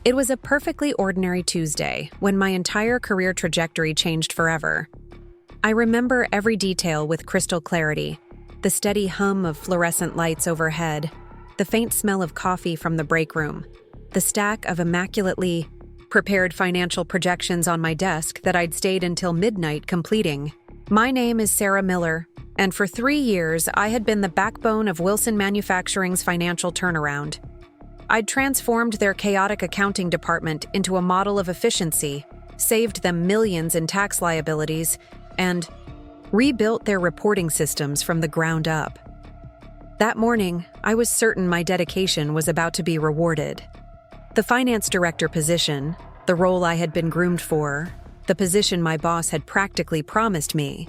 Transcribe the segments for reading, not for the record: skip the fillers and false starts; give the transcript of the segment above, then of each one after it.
It was a perfectly ordinary Tuesday when my entire career trajectory changed forever. I remember every detail with crystal clarity: the steady hum of fluorescent lights overhead, the faint smell of coffee from the break room, the stack of immaculately prepared financial projections on my desk that I'd stayed until midnight completing. My name is Sarah Miller, and for 3 years I had been the backbone of Wilson Manufacturing's financial turnaround. I'd transformed their chaotic accounting department into a model of efficiency, saved them millions in tax liabilities, and rebuilt their reporting systems from the ground up. That morning, I was certain my dedication was about to be rewarded. The finance director position, the role I had been groomed for, the position my boss had practically promised me,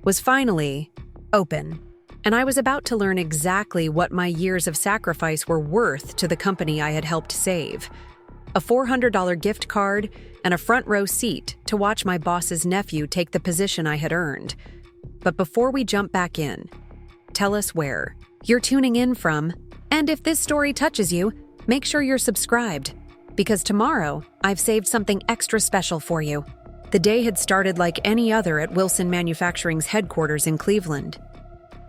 was finally open, and I was about to learn exactly what my years of sacrifice were worth to the company I had helped save. A $400 gift card and a front row seat to watch my boss's nephew take the position I had earned. But before we jump back in, tell us where you're tuning in from, and if this story touches you, make sure you're subscribed, because tomorrow I've saved something extra special for you. The day had started like any other at Wilson Manufacturing's headquarters in Cleveland.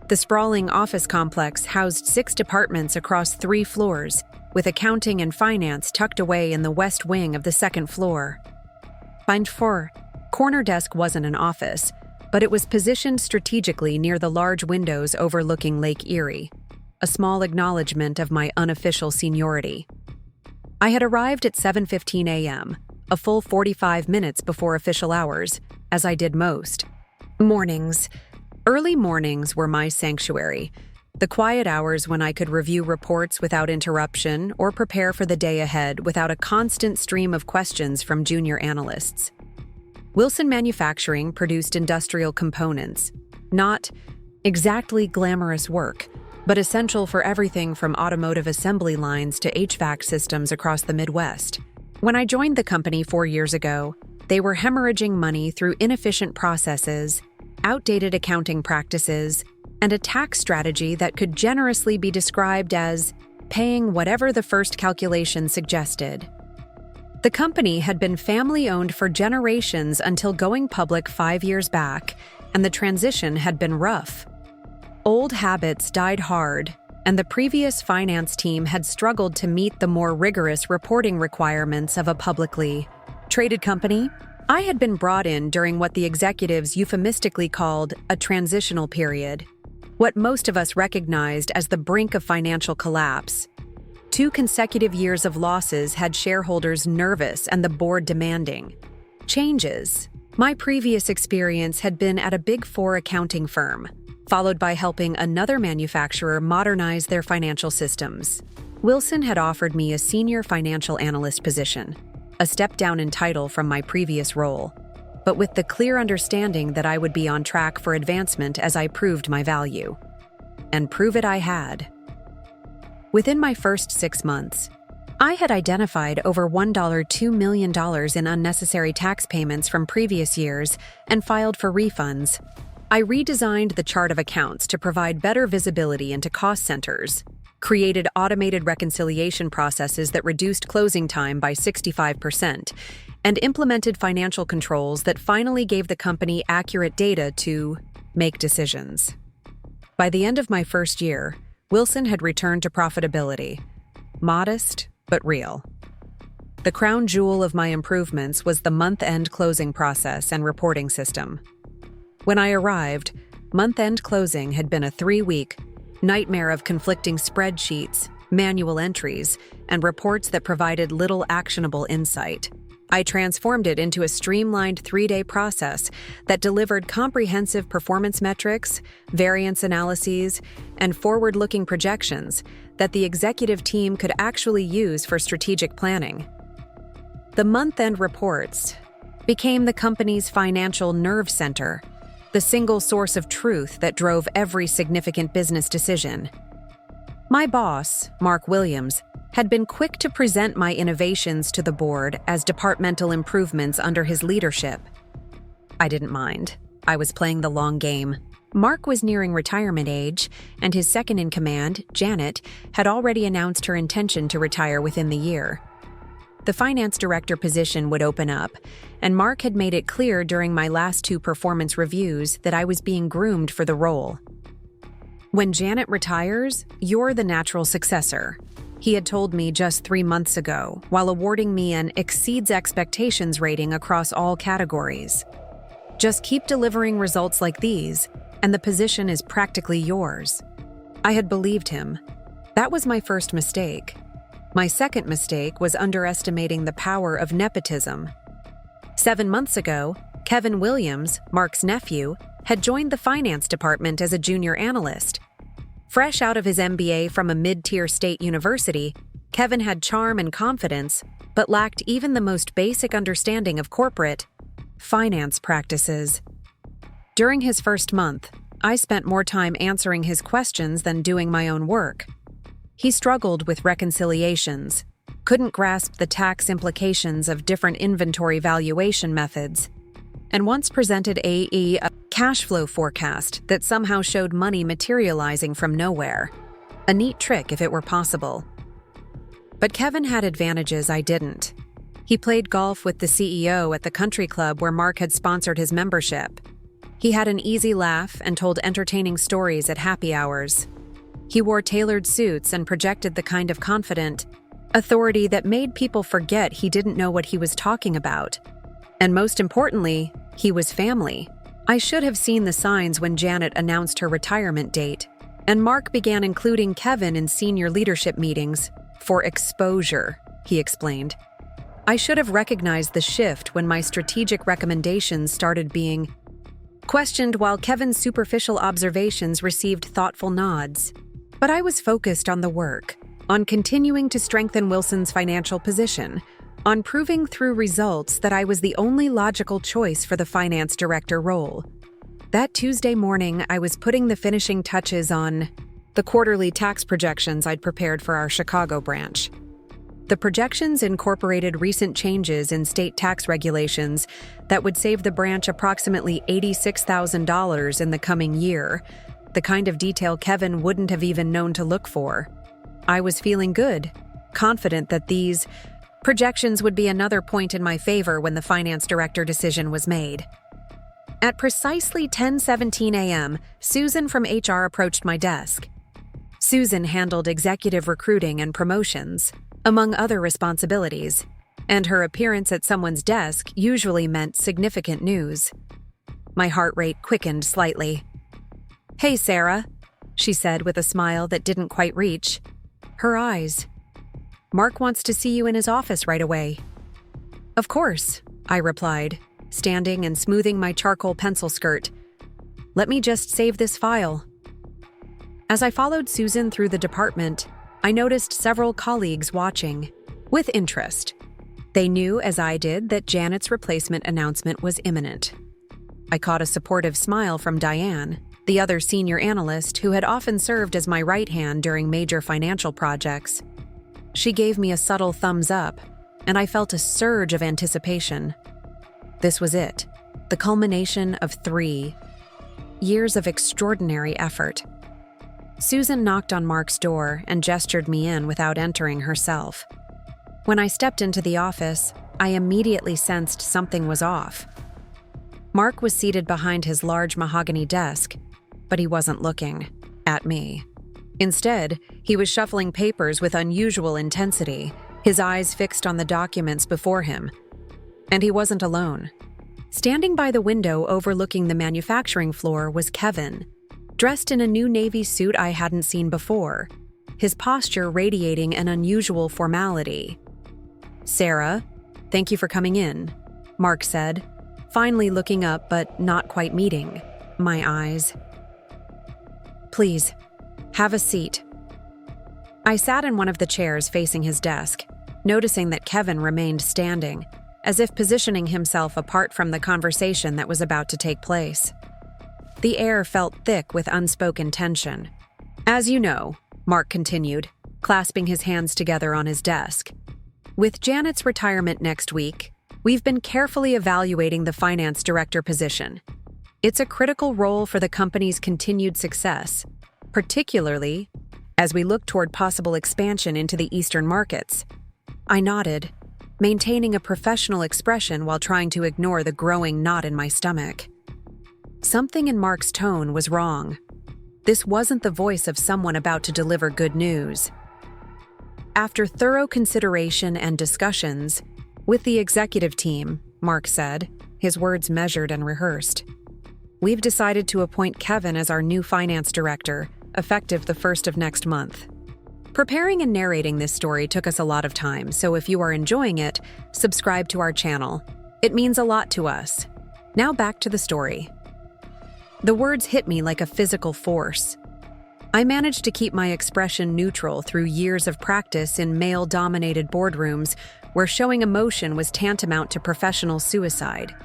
The sprawling office complex housed 6 departments across 3 floors, with accounting and finance tucked away in the west wing of the 2nd floor. Find for corner desk wasn't an office, but it was positioned strategically near the large windows overlooking Lake Erie, a small acknowledgment of my unofficial seniority. I had arrived at 7:15 a.m., a full 45 minutes before official hours, as I did most mornings. Early mornings were my sanctuary, the quiet hours when I could review reports without interruption or prepare for the day ahead without a constant stream of questions from junior analysts. Wilson Manufacturing produced industrial components, not exactly glamorous work, but essential for everything from automotive assembly lines to HVAC systems across the Midwest. When I joined the company 4 years ago, they were hemorrhaging money through inefficient processes, outdated accounting practices, and a tax strategy that could generously be described as paying whatever the first calculation suggested. The company had been family-owned for generations until going public 5 years back, and the transition had been rough. Old habits died hard, and the previous finance team had struggled to meet the more rigorous reporting requirements of a publicly traded company. I had been brought in during what the executives euphemistically called a transitional period, what most of us recognized as the brink of financial collapse. 2 consecutive years of losses had shareholders nervous and the board demanding changes. My previous experience had been at a Big 4 accounting firm, followed by helping another manufacturer modernize their financial systems. Wilson had offered me a senior financial analyst position, a step down in title from my previous role, but with the clear understanding that I would be on track for advancement as I proved my value. And prove it I had. Within my first 6 months, I had identified over $2 million in unnecessary tax payments from previous years and filed for refunds. I redesigned the chart of accounts to provide better visibility into cost centers, created automated reconciliation processes that reduced closing time by 65%, and implemented financial controls that finally gave the company accurate data to make decisions. By the end of my first year, Wilson had returned to profitability, modest but real. The crown jewel of my improvements was the month-end closing process and reporting system. When I arrived, month-end closing had been a 3-week nightmare of conflicting spreadsheets, manual entries, and reports that provided little actionable insight. I transformed it into a streamlined 3-day process that delivered comprehensive performance metrics, variance analyses, and forward-looking projections that the executive team could actually use for strategic planning. The month-end reports became the company's financial nerve center, the single source of truth that drove every significant business decision. My boss, Mark Williams, had been quick to present my innovations to the board as departmental improvements under his leadership. I didn't mind. I was playing the long game. Mark was nearing retirement age, and his second-in-command, Janet, had already announced her intention to retire within the year. The finance director position would open up, and Mark had made it clear during my last 2 performance reviews that I was being groomed for the role. "When Janet retires, you're the natural successor," he had told me just 3 months ago, while awarding me an exceeds expectations rating across all categories. "Just keep delivering results like these, and the position is practically yours." I had believed him. That was my first mistake. My second mistake was underestimating the power of nepotism. 7 months ago, Kevin Williams, Mark's nephew, had joined the finance department as a junior analyst. Fresh out of his MBA from a mid-tier state university, Kevin had charm and confidence, but lacked even the most basic understanding of corporate finance practices. During his first month, I spent more time answering his questions than doing my own work. He struggled with reconciliations, couldn't grasp the tax implications of different inventory valuation methods, and once presented a cash flow forecast that somehow showed money materializing from nowhere. A neat trick if it were possible. But Kevin had advantages I didn't. He played golf with the CEO at the country club where Mark had sponsored his membership. He had an easy laugh and told entertaining stories at happy hours. He wore tailored suits and projected the kind of confident authority that made people forget he didn't know what he was talking about. And most importantly, he was family. I should have seen the signs when Janet announced her retirement date, and Mark began including Kevin in senior leadership meetings for exposure, he explained. I should have recognized the shift when my strategic recommendations started being questioned while Kevin's superficial observations received thoughtful nods. But I was focused on the work, on continuing to strengthen Wilson's financial position, on proving through results that I was the only logical choice for the finance director role. That Tuesday morning, I was putting the finishing touches on the quarterly tax projections I'd prepared for our Chicago branch. The projections incorporated recent changes in state tax regulations that would save the branch approximately $86,000 in the coming year, the kind of detail Kevin wouldn't have even known to look for. I was feeling good, confident that these projections would be another point in my favor when the finance director decision was made. At precisely 10:17 a.m., Susan from HR approached my desk. Susan handled executive recruiting and promotions, among other responsibilities, and her appearance at someone's desk usually meant significant news. My heart rate quickened slightly. "Hey, Sarah," she said with a smile that didn't quite reach. Her eyes. "Mark wants to see you in his office right away." "Of course," I replied, standing and smoothing my charcoal pencil skirt. "Let me just save this file." As I followed Susan through the department, I noticed several colleagues watching, with interest. They knew, as I did, that Janet's replacement announcement was imminent. I caught a supportive smile from Diane, the other senior analyst who had often served as my right hand during major financial projects. She gave me a subtle thumbs up, and I felt a surge of anticipation. This was it, the culmination of 3 years of extraordinary effort. Susan knocked on Mark's door and gestured me in without entering herself. When I stepped into the office, I immediately sensed something was off. Mark was seated behind his large mahogany desk, but he wasn't looking at me. Instead, he was shuffling papers with unusual intensity, his eyes fixed on the documents before him. And he wasn't alone. Standing by the window overlooking the manufacturing floor was Kevin, dressed in a new navy suit I hadn't seen before, his posture radiating an unusual formality. "Sarah, thank you for coming in," Mark said, finally looking up but not quite meeting my eyes. "Please, have a seat." I sat in one of the chairs facing his desk, noticing that Kevin remained standing, as if positioning himself apart from the conversation that was about to take place. The air felt thick with unspoken tension. "As you know," Mark continued, clasping his hands together on his desk, "with Janet's retirement next week, we've been carefully evaluating the finance director position. It's a critical role for the company's continued success, particularly as we look toward possible expansion into the Eastern markets." I nodded. maintaining a professional expression while trying to ignore the growing knot in my stomach. Something in Mark's tone was wrong. This wasn't the voice of someone about to deliver good news. After thorough consideration and discussions with the executive team, Mark said, his words measured and rehearsed, we've decided to appoint Kevin as our new finance director, effective the 1st of next month. Preparing and narrating this story took us a lot of time, so if you are enjoying it, subscribe to our channel. It means a lot to us. Now back to the story. The words hit me like a physical force. I managed to keep my expression neutral through years of practice in male-dominated boardrooms where showing emotion was tantamount to professional suicide.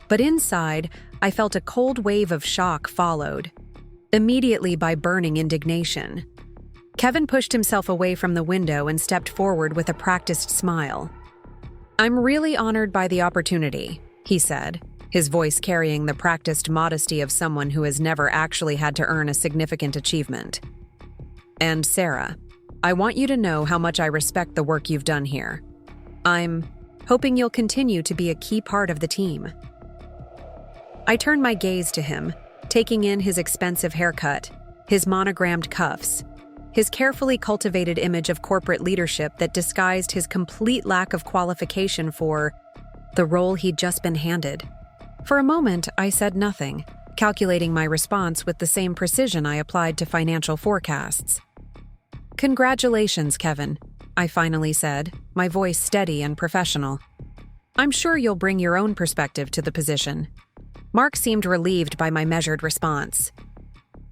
But inside, I felt a cold wave of shock followed, immediately by burning indignation. Kevin pushed himself away from the window and stepped forward with a practiced smile. "I'm really honored by the opportunity," he said, his voice carrying the practiced modesty of someone who has never actually had to earn a significant achievement. "And Sarah, I want you to know how much I respect the work you've done here. I'm hoping you'll continue to be a key part of the team." I turned my gaze to him, taking in his expensive haircut, his monogrammed cuffs, his carefully cultivated image of corporate leadership that disguised his complete lack of qualification for the role he'd just been handed. For a moment, I said nothing, calculating my response with the same precision I applied to financial forecasts. "Congratulations, Kevin," I finally said, my voice steady and professional. "I'm sure you'll bring your own perspective to the position." Mark seemed relieved by my measured response.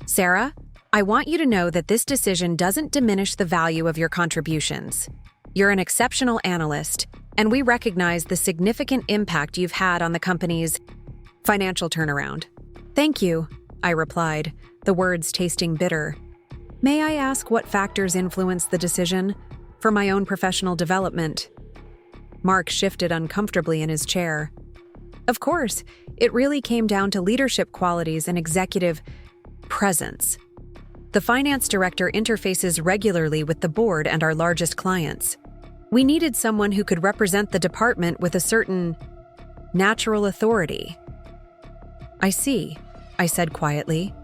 "Sarah, I want you to know that this decision doesn't diminish the value of your contributions. You're an exceptional analyst, and we recognize the significant impact you've had on the company's financial turnaround." "Thank you," I replied, the words tasting bitter. "May I ask what factors influenced the decision for my own professional development?" Mark shifted uncomfortably in his chair. "Of course, it really came down to leadership qualities and executive presence. The finance director interfaces regularly with the board and our largest clients. We needed someone who could represent the department with a certain natural authority." "I see," I said quietly.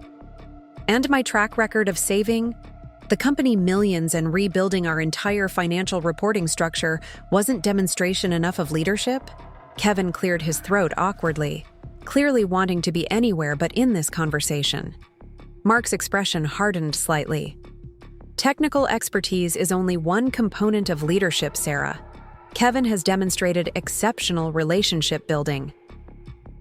"And my track record of saving the company millions and rebuilding our entire financial reporting structure wasn't demonstration enough of leadership?" Kevin cleared his throat awkwardly, clearly wanting to be anywhere but in this conversation. Mark's expression hardened slightly. "Technical expertise is only one component of leadership, Sarah. Kevin has demonstrated exceptional relationship building,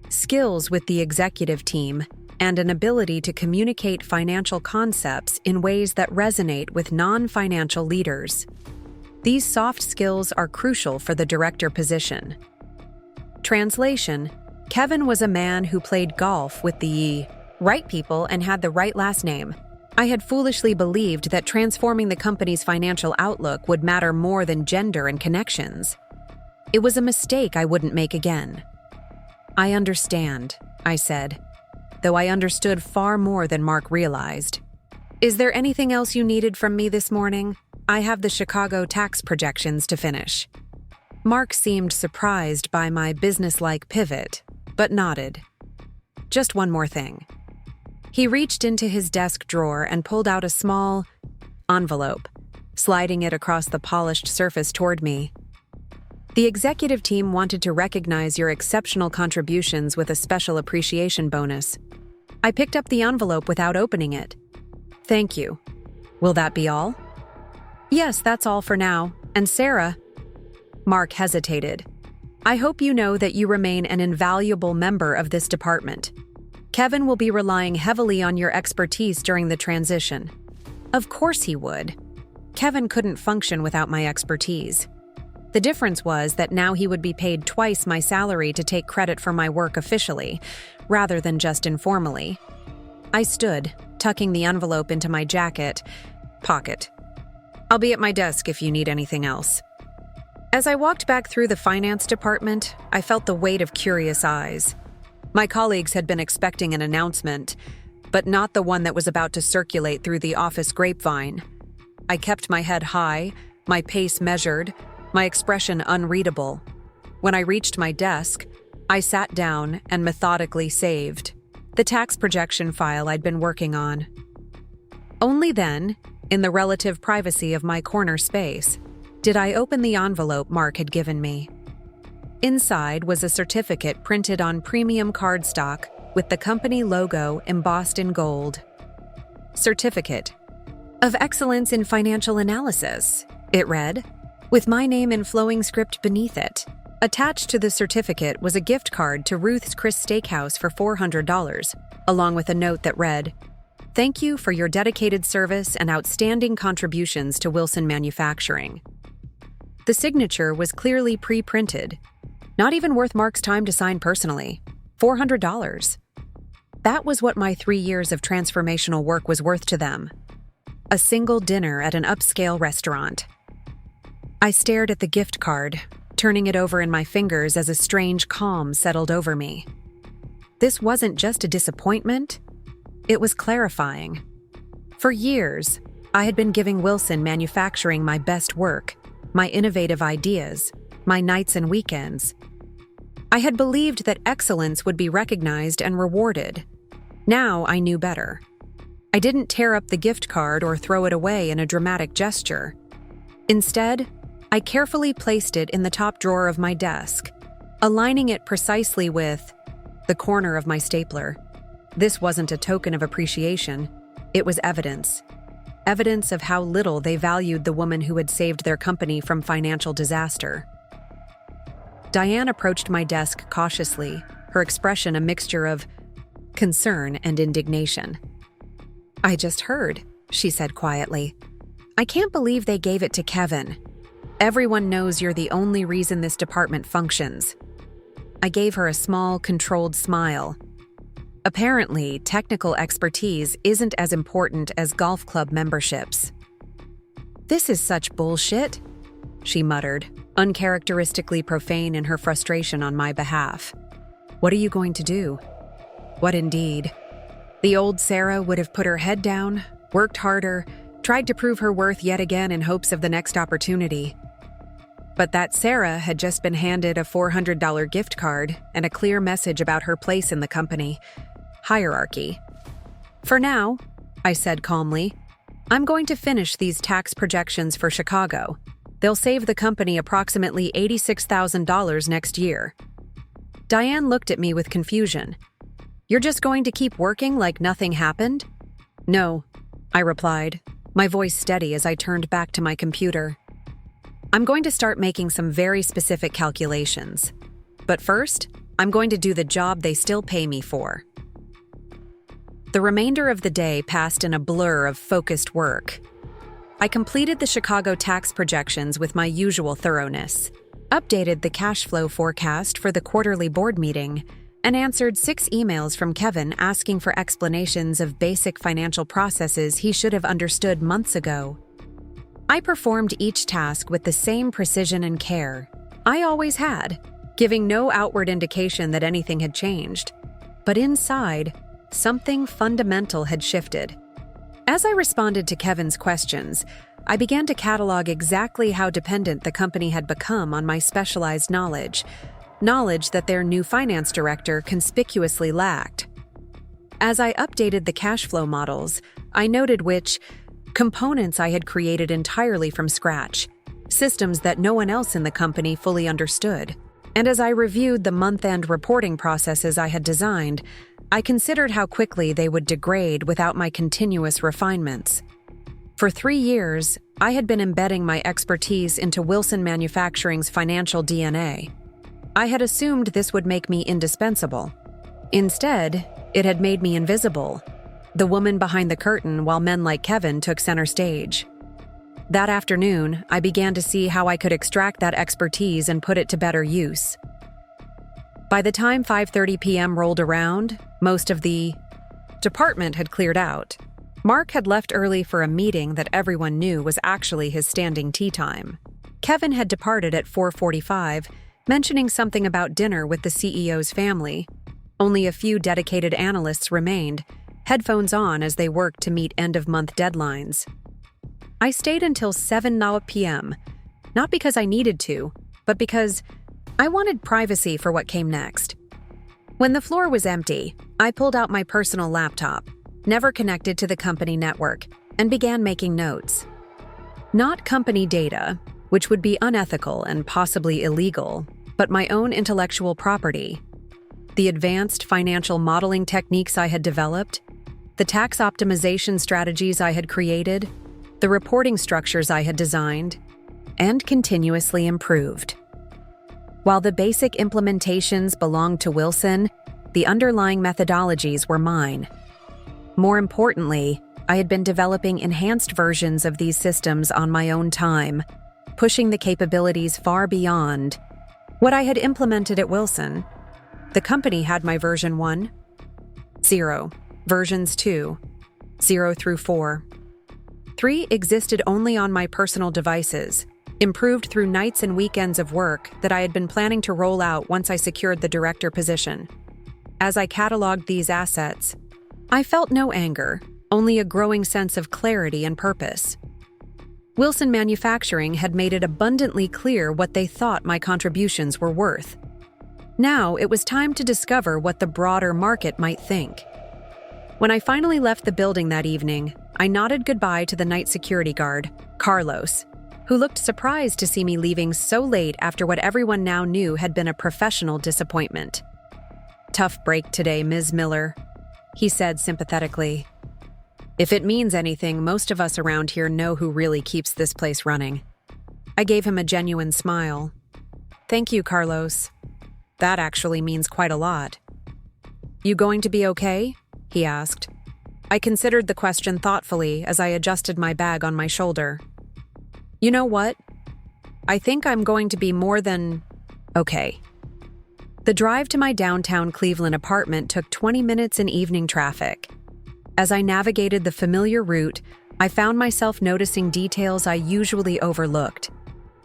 skills with the executive team, and an ability to communicate financial concepts in ways that resonate with non-financial leaders. These soft skills are crucial for the director position." Translation: Kevin was a man who played golf with the right people and had the right last name. I had foolishly believed that transforming the company's financial outlook would matter more than gender and connections. It was a mistake I wouldn't make again. "I understand," I said, though I understood far more than Mark realized. "Is there anything else you needed from me this morning? I have the Chicago tax projections to finish." Mark seemed surprised by my businesslike pivot, but nodded. "Just one more thing." He reached into his desk drawer and pulled out a small envelope, sliding it across the polished surface toward me. "The executive team wanted to recognize your exceptional contributions with a special appreciation bonus." I picked up the envelope without opening it. "Thank you. Will that be all?" "Yes, that's all for now. And Sarah..." Mark hesitated. "I hope you know that you remain an invaluable member of this department. Kevin will be relying heavily on your expertise during the transition." Of course he would. Kevin couldn't function without my expertise. The difference was that now he would be paid twice my salary to take credit for my work officially, rather than just informally. I stood, tucking the envelope into my jacket pocket. "I'll be at my desk if you need anything else." As I walked back through the finance department, I felt the weight of curious eyes. My colleagues had been expecting an announcement, but not the one that was about to circulate through the office grapevine. I kept my head high, my pace measured, my expression unreadable. When I reached my desk, I sat down and methodically saved the tax projection file I'd been working on. Only then, in the relative privacy of my corner space, did I open the envelope Mark had given me. Inside was a certificate printed on premium cardstock with the company logo embossed in gold. Certificate of Excellence in Financial Analysis, it read, with my name in flowing script beneath it. Attached to the certificate was a gift card to Ruth's Chris Steakhouse for $400, along with a note that read, "Thank you for your dedicated service and outstanding contributions to Wilson Manufacturing." The signature was clearly pre-printed, not even worth Mark's time to sign personally. $400. That was what my 3 years of transformational work was worth to them. A single dinner at an upscale restaurant. I stared at the gift card, turning it over in my fingers as a strange calm settled over me. This wasn't just a disappointment, it was clarifying. For years, I had been giving Wilson Manufacturing my best work, my innovative ideas, my nights and weekends. I had believed that excellence would be recognized and rewarded. Now I knew better. I didn't tear up the gift card or throw it away in a dramatic gesture. Instead, I carefully placed it in the top drawer of my desk, aligning it precisely with the corner of my stapler. This wasn't a token of appreciation, it was evidence. Evidence of how little they valued the woman who had saved their company from financial disaster. Diane approached my desk cautiously, her expression a mixture of concern and indignation. "I just heard," she said quietly. "I can't believe they gave it to Kevin. Everyone knows you're the only reason this department functions." I gave her a small, controlled smile. Apparently, technical expertise isn't as important as golf club memberships. "This is such bullshit," she muttered, uncharacteristically profane in her frustration on my behalf. "What are you going to do?" What indeed? The old Sarah would have put her head down, worked harder, tried to prove her worth yet again in hopes of the next opportunity. But that Sarah had just been handed a $400 gift card and a clear message about her place in the company. Hierarchy. "For now," I said calmly, "I'm going to finish these tax projections for Chicago. They'll save the company approximately $86,000 next year." Diane looked at me with confusion. "You're just going to keep working like nothing happened?" "No," I replied, my voice steady as I turned back to my computer. "I'm going to start making some very specific calculations. But first, I'm going to do the job they still pay me for." The remainder of the day passed in a blur of focused work. I completed the Chicago tax projections with my usual thoroughness, updated the cash flow forecast for the quarterly board meeting, and answered 6 emails from Kevin asking for explanations of basic financial processes he should have understood months ago. I performed each task with the same precision and care I always had, giving no outward indication that anything had changed. But inside, something fundamental had shifted. As I responded to Kevin's questions, I began to catalog exactly how dependent the company had become on my specialized knowledge that their new finance director conspicuously lacked. As I updated the cash flow models, I noted which components I had created entirely from scratch, systems that no one else in the company fully understood. And as I reviewed the month-end reporting processes I had designed, I considered how quickly they would degrade without my continuous refinements. For 3 years, I had been embedding my expertise into Wilson Manufacturing's financial DNA. I had assumed this would make me indispensable. Instead, it had made me invisible, the woman behind the curtain while men like Kevin took center stage. That afternoon, I began to see how I could extract that expertise and put it to better use. By the time 5:30 p.m. rolled around, most of the department had cleared out. Mark had left early for a meeting that everyone knew was actually his standing tea time. Kevin had departed at 4:45, mentioning something about dinner with the CEO's family. Only a few dedicated analysts remained, headphones on as they worked to meet end-of-month deadlines. I stayed until 7 p.m., Not because I needed to, but because I wanted privacy for what came next. When the floor was empty, I pulled out my personal laptop, never connected to the company network, and began making notes. Not company data, which would be unethical and possibly illegal, but my own intellectual property. The advanced financial modeling techniques I had developed, the tax optimization strategies I had created, the reporting structures I had designed, and continuously improved. While the basic implementations belonged to Wilson, the underlying methodologies were mine. More importantly, I had been developing enhanced versions of these systems on my own time, pushing the capabilities far beyond what I had implemented at Wilson. The company had my version 1, 0, versions 2, 0 through 4. 3 existed only on my personal devices, improved through nights and weekends of work that I had been planning to roll out once I secured the director position. As I cataloged these assets, I felt no anger, only a growing sense of clarity and purpose. Wilson Manufacturing had made it abundantly clear what they thought my contributions were worth. Now it was time to discover what the broader market might think. When I finally left the building that evening, I nodded goodbye to the night security guard, Carlos, who looked surprised to see me leaving so late after what everyone now knew had been a professional disappointment. "Tough break today, Ms. Miller," he said sympathetically. "If it means anything, most of us around here know who really keeps this place running." I gave him a genuine smile. "Thank you, Carlos. That actually means quite a lot." "You going to be okay?" he asked. I considered the question thoughtfully as I adjusted my bag on my shoulder. "You know what? I think I'm going to be more than okay." The drive to my downtown Cleveland apartment took 20 minutes in evening traffic. As I navigated the familiar route, I found myself noticing details I usually overlooked.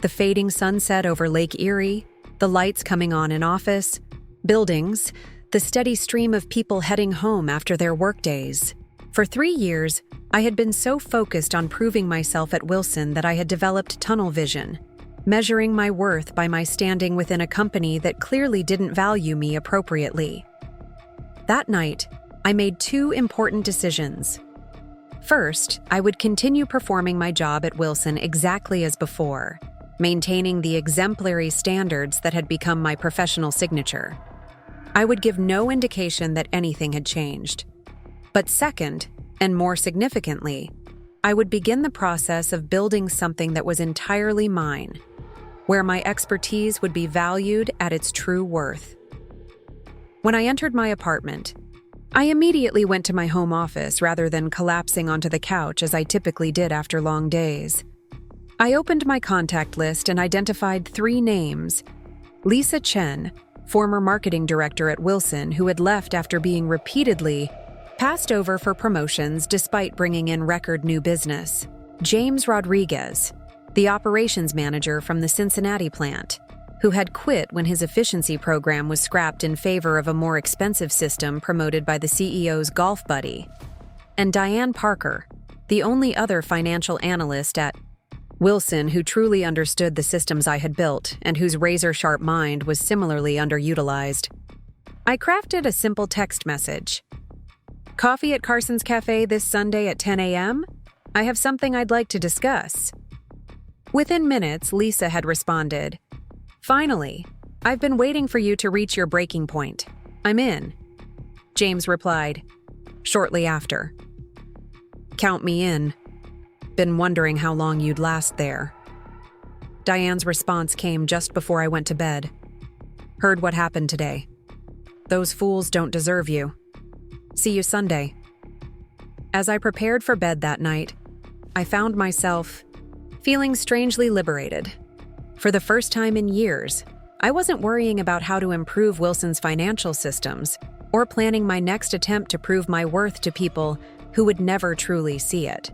The fading sunset over Lake Erie, the lights coming on in office, buildings, the steady stream of people heading home after their workdays. For 3 years, I had been so focused on proving myself at Wilson that I had developed tunnel vision, measuring my worth by my standing within a company that clearly didn't value me appropriately. That night, I made 2 important decisions. First, I would continue performing my job at Wilson exactly as before, maintaining the exemplary standards that had become my professional signature. I would give no indication that anything had changed. But second, and more significantly, I would begin the process of building something that was entirely mine, where my expertise would be valued at its true worth. When I entered my apartment, I immediately went to my home office rather than collapsing onto the couch as I typically did after long days. I opened my contact list and identified 3 names. Lisa Chen, former marketing director at Wilson who had left after being repeatedly passed over for promotions despite bringing in record new business. James Rodriguez, the operations manager from the Cincinnati plant, who had quit when his efficiency program was scrapped in favor of a more expensive system promoted by the CEO's golf buddy. And Diane Parker, the only other financial analyst at Wilson who truly understood the systems I had built and whose razor-sharp mind was similarly underutilized. I crafted a simple text message. "Coffee at Carson's Cafe this Sunday at 10 a.m.? I have something I'd like to discuss." Within minutes, Lisa had responded, "Finally, I've been waiting for you to reach your breaking point. I'm in." James replied, shortly after, "Count me in. Been wondering how long you'd last there." Diane's response came just before I went to bed. "Heard what happened today. Those fools don't deserve you. See you Sunday." As I prepared for bed that night, I found myself feeling strangely liberated. For the first time in years, I wasn't worrying about how to improve Wilson's financial systems or planning my next attempt to prove my worth to people who would never truly see it.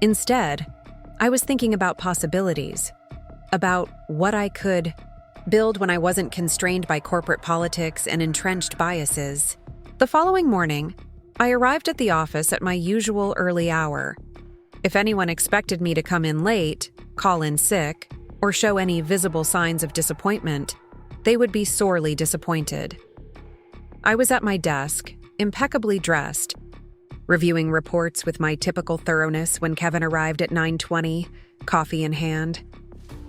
Instead, I was thinking about possibilities, about what I could build when I wasn't constrained by corporate politics and entrenched biases. The following morning, I arrived at the office at my usual early hour. If anyone expected me to come in late, call in sick, or show any visible signs of disappointment, they would be sorely disappointed. I was at my desk, impeccably dressed, reviewing reports with my typical thoroughness when Kevin arrived at 9:20, coffee in hand.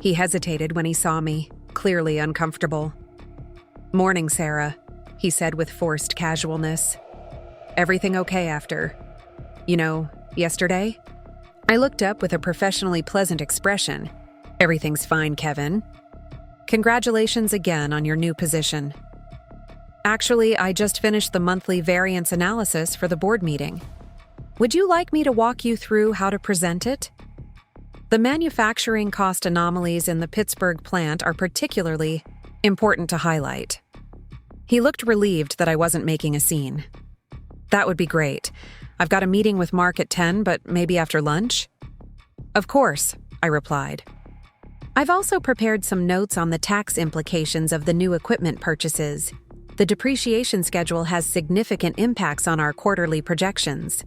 He hesitated when he saw me, clearly uncomfortable. "Morning, Sarah," he said with forced casualness. "Everything okay after, yesterday?" I looked up with a professionally pleasant expression. "Everything's fine, Kevin. Congratulations again on your new position. Actually, I just finished the monthly variance analysis for the board meeting. Would you like me to walk you through how to present it? The manufacturing cost anomalies in the Pittsburgh plant are particularly important to highlight." He looked relieved that I wasn't making a scene. "That would be great. I've got a meeting with Mark at 10, but maybe after lunch?" "Of course," I replied. "I've also prepared some notes on the tax implications of the new equipment purchases. The depreciation schedule has significant impacts on our quarterly projections."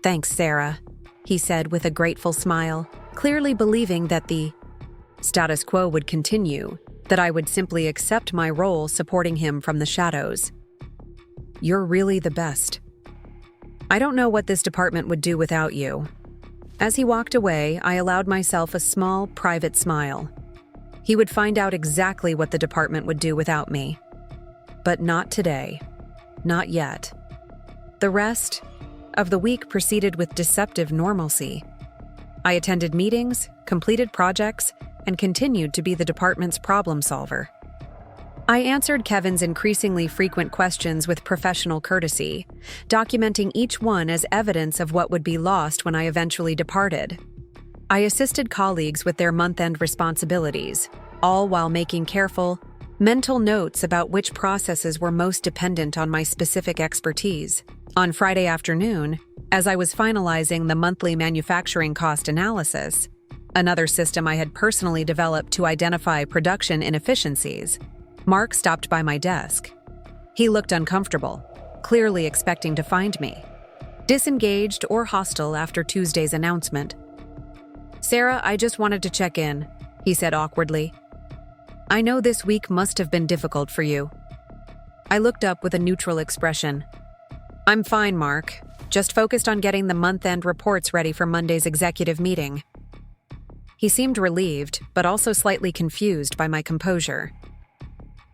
"Thanks, Sarah," he said with a grateful smile, clearly believing that the status quo would continue, that I would simply accept my role supporting him from the shadows. "You're really the best. I don't know what this department would do without you." As he walked away, I allowed myself a small, private smile. He would find out exactly what the department would do without me. But not today. Not yet. The rest of the week proceeded with deceptive normalcy. I attended meetings, completed projects, and continued to be the department's problem solver. I answered Kevin's increasingly frequent questions with professional courtesy, documenting each one as evidence of what would be lost when I eventually departed. I assisted colleagues with their month-end responsibilities, all while making careful, mental notes about which processes were most dependent on my specific expertise. On Friday afternoon, as I was finalizing the monthly manufacturing cost analysis, another system I had personally developed to identify production inefficiencies, Mark stopped by my desk. He looked uncomfortable, clearly expecting to find me disengaged or hostile after Tuesday's announcement. "Sarah, I just wanted to check in," he said awkwardly. "I know this week must have been difficult for you." I looked up with a neutral expression. "I'm fine, Mark. Just focused on getting the month-end reports ready for Monday's executive meeting." He seemed relieved, but also slightly confused by my composure.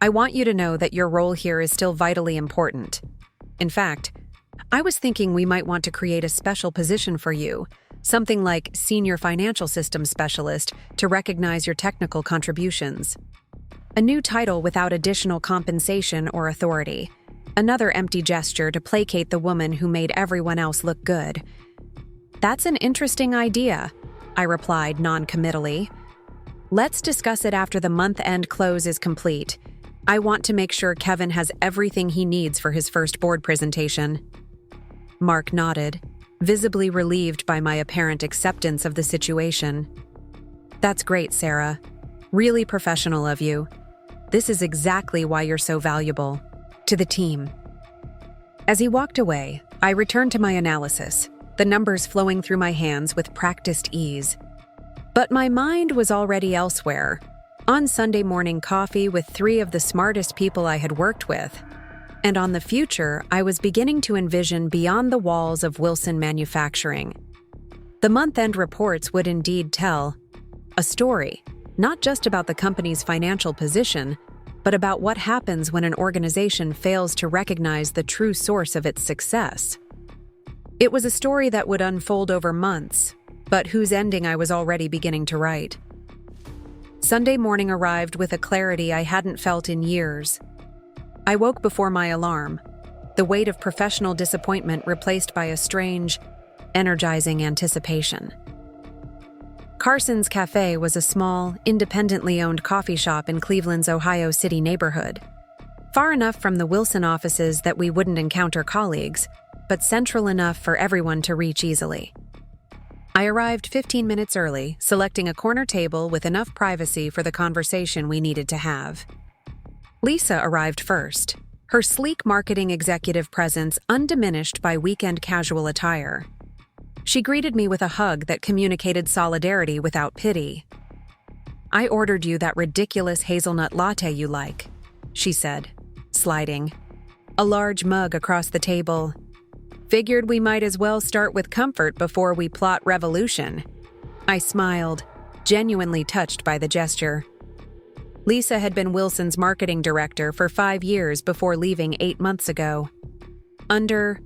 "I want you to know that your role here is still vitally important. In fact, I was thinking we might want to create a special position for you, something like Senior Financial Systems Specialist, to recognize your technical contributions. A new title without additional compensation or authority. Another empty gesture to placate the woman who made everyone else look good." "That's an interesting idea," I replied non-committally. "Let's discuss it after the month-end close is complete. I want to make sure Kevin has everything he needs for his first board presentation." Mark nodded, visibly relieved by my apparent acceptance of the situation. "That's great, Sarah. Really professional of you. This is exactly why you're so valuable to the team." As he walked away, I returned to my analysis, the numbers flowing through my hands with practiced ease. But my mind was already elsewhere, on Sunday morning coffee with 3 of the smartest people I had worked with. And on the future, I was beginning to envision beyond the walls of Wilson Manufacturing. The month-end reports would indeed tell a story, not just about the company's financial position, but about what happens when an organization fails to recognize the true source of its success. It was a story that would unfold over months, but whose ending I was already beginning to write. Sunday morning arrived with a clarity I hadn't felt in years. I woke before my alarm, the weight of professional disappointment replaced by a strange, energizing anticipation. Carson's Cafe was a small, independently owned coffee shop in Cleveland's Ohio City neighborhood. Far enough from the Wilson offices that we wouldn't encounter colleagues, but central enough for everyone to reach easily. I arrived 15 minutes early, selecting a corner table with enough privacy for the conversation we needed to have. Lisa arrived first, her sleek marketing executive presence undiminished by weekend casual attire. She greeted me with a hug that communicated solidarity without pity. "I ordered you that ridiculous hazelnut latte you like," she said, sliding a large mug across the table. "Figured we might as well start with comfort before we plot revolution." I smiled, genuinely touched by the gesture. Lisa had been Wilson's marketing director for 5 years before leaving 8 months ago. Under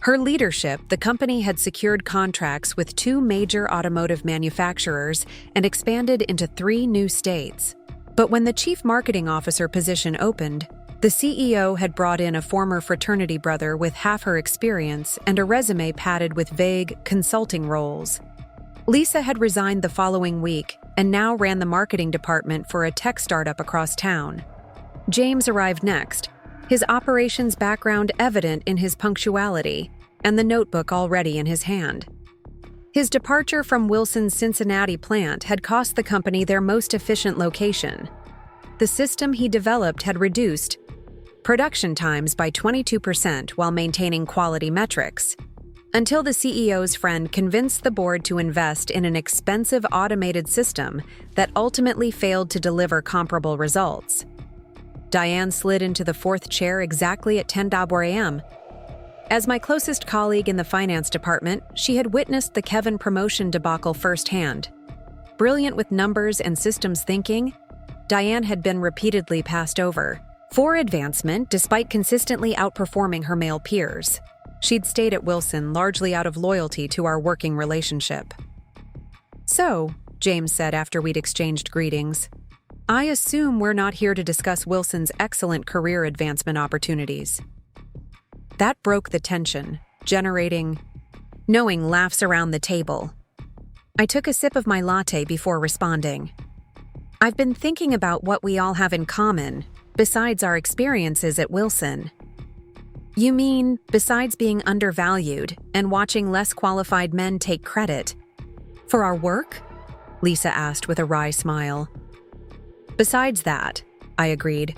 her leadership, the company had secured contracts with 2 major automotive manufacturers and expanded into 3 new states. But when the chief marketing officer position opened, the CEO had brought in a former fraternity brother with half her experience and a resume padded with vague consulting roles. Lisa had resigned the following week and now ran the marketing department for a tech startup across town. James arrived next, his operations background evident in his punctuality and the notebook already in his hand. His departure from Wilson's Cincinnati plant had cost the company their most efficient location. The system he developed had reduced production times by 22% while maintaining quality metrics, until the CEO's friend convinced the board to invest in an expensive automated system that ultimately failed to deliver comparable results. Diane slid into the 4th chair exactly at 10 a.m. As my closest colleague in the finance department, she had witnessed the Kevin promotion debacle firsthand. Brilliant with numbers and systems thinking, Diane had been repeatedly passed over for advancement despite consistently outperforming her male peers. She'd stayed at Wilson largely out of loyalty to our working relationship. "So," James said after we'd exchanged greetings, "I assume we're not here to discuss Wilson's excellent career advancement opportunities." That broke the tension, generating knowing laughs around the table. I took a sip of my latte before responding. "I've been thinking about what we all have in common, besides our experiences at Wilson." "You mean, besides being undervalued and watching less qualified men take credit for our work?" Lisa asked with a wry smile. "Besides that," I agreed,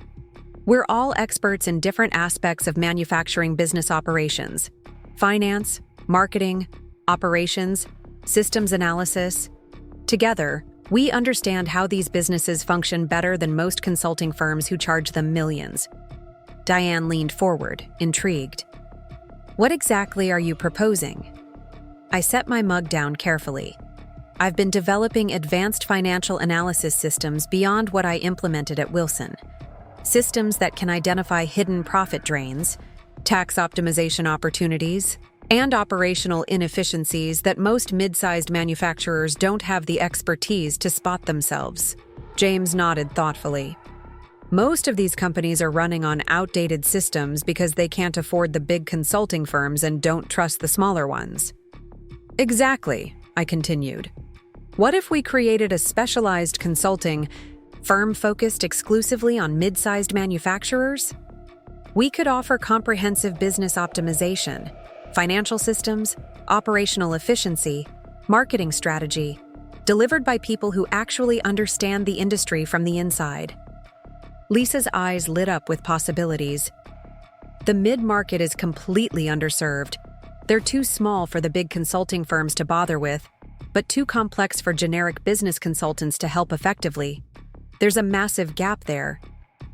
"we're all experts in different aspects of manufacturing business operations: finance, marketing, operations, systems analysis. Together, we understand how these businesses function better than most consulting firms who charge them millions." Diane leaned forward, intrigued. "What exactly are you proposing?" I set my mug down carefully. "I've been developing advanced financial analysis systems beyond what I implemented at Wilson. Systems that can identify hidden profit drains, tax optimization opportunities, and operational inefficiencies that most mid-sized manufacturers don't have the expertise to spot themselves." James nodded thoughtfully. "Most of these companies are running on outdated systems because they can't afford the big consulting firms and don't trust the smaller ones." "Exactly," I continued. "What if we created a specialized consulting firm focused exclusively on mid-sized manufacturers? We could offer comprehensive business optimization, financial systems, operational efficiency, marketing strategy, delivered by people who actually understand the industry from the inside." Lisa's eyes lit up with possibilities. "The mid-market is completely underserved. They're too small for the big consulting firms to bother with, but too complex for generic business consultants to help effectively. There's a massive gap there."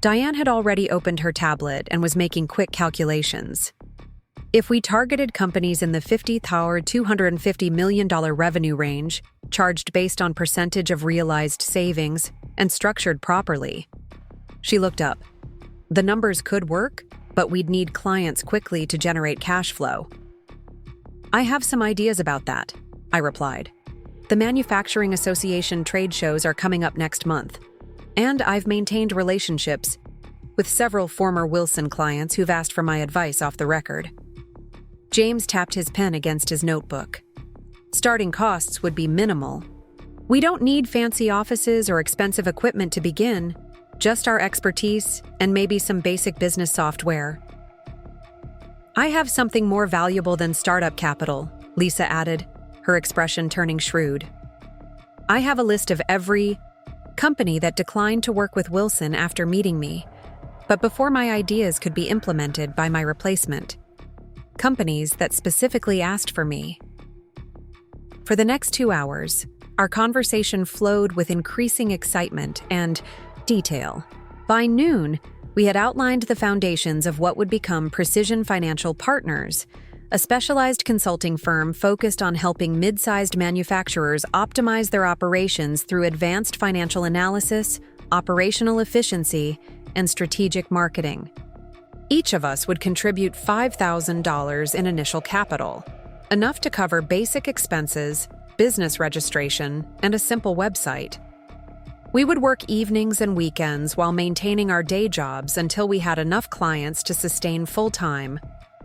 Diane had already opened her tablet and was making quick calculations. "If we targeted companies in the $50,000 to $250 million revenue range, charged based on percentage of realized savings, and structured properly." She looked up. "The numbers could work, but we'd need clients quickly to generate cash flow." "I have some ideas about that," I replied. "The Manufacturing Association trade shows are coming up next month, and I've maintained relationships with several former Wilson clients who've asked for my advice off the record." James tapped his pen against his notebook. "Starting costs would be minimal. We don't need fancy offices or expensive equipment to begin, just our expertise and maybe some basic business software." "I have something more valuable than startup capital," Lisa added, her expression turning shrewd. "I have a list of every company that declined to work with Wilson after meeting me, but before my ideas could be implemented by my replacement. Companies that specifically asked for me." For the next 2 hours, Our conversation flowed with increasing excitement and detail. By noon, we had outlined the foundations of what would become Precision Financial Partners, a specialized consulting firm focused on helping mid-sized manufacturers optimize their operations through advanced financial analysis, operational efficiency, and strategic marketing. Each of us would contribute $5,000 in initial capital, enough to cover basic expenses, business registration, and a simple website. We would work evenings and weekends while maintaining our day jobs until we had enough clients to sustain full-time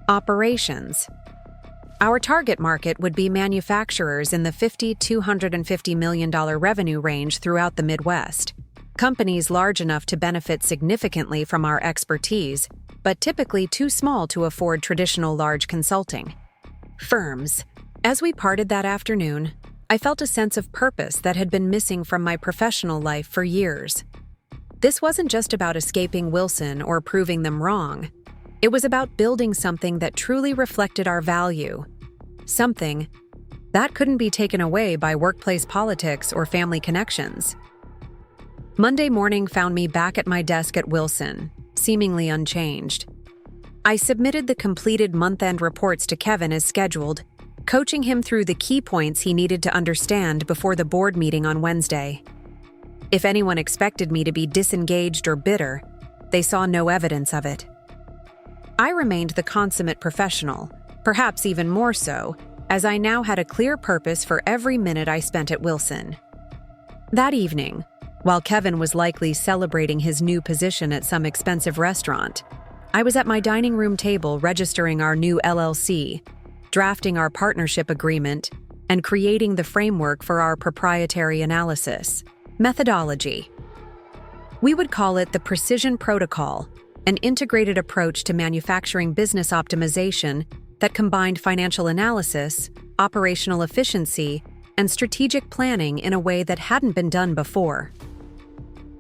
operations. Our target market would be manufacturers in the $50 to $250 million revenue range throughout the Midwest, companies large enough to benefit significantly from our expertise, but typically too small to afford traditional large consulting firms. As we parted that afternoon, I felt a sense of purpose that had been missing from my professional life for years. This wasn't just about escaping Wilson or proving them wrong. It was about building something that truly reflected our value, something that couldn't be taken away by workplace politics or family connections. Monday morning found me back at my desk at Wilson, seemingly unchanged. I submitted the completed month-end reports to Kevin as scheduled, coaching him through the key points he needed to understand before the board meeting on Wednesday. If anyone expected me to be disengaged or bitter, they saw no evidence of it. I remained the consummate professional, perhaps even more so, as I now had a clear purpose for every minute I spent at Wilson. That evening, while Kevin was likely celebrating his new position at some expensive restaurant, I was at my dining room table registering our new LLC, drafting our partnership agreement, and creating the framework for our proprietary analysis methodology. We would call it the Precision Protocol, an integrated approach to manufacturing business optimization that combined financial analysis, operational efficiency, and strategic planning in a way that hadn't been done before.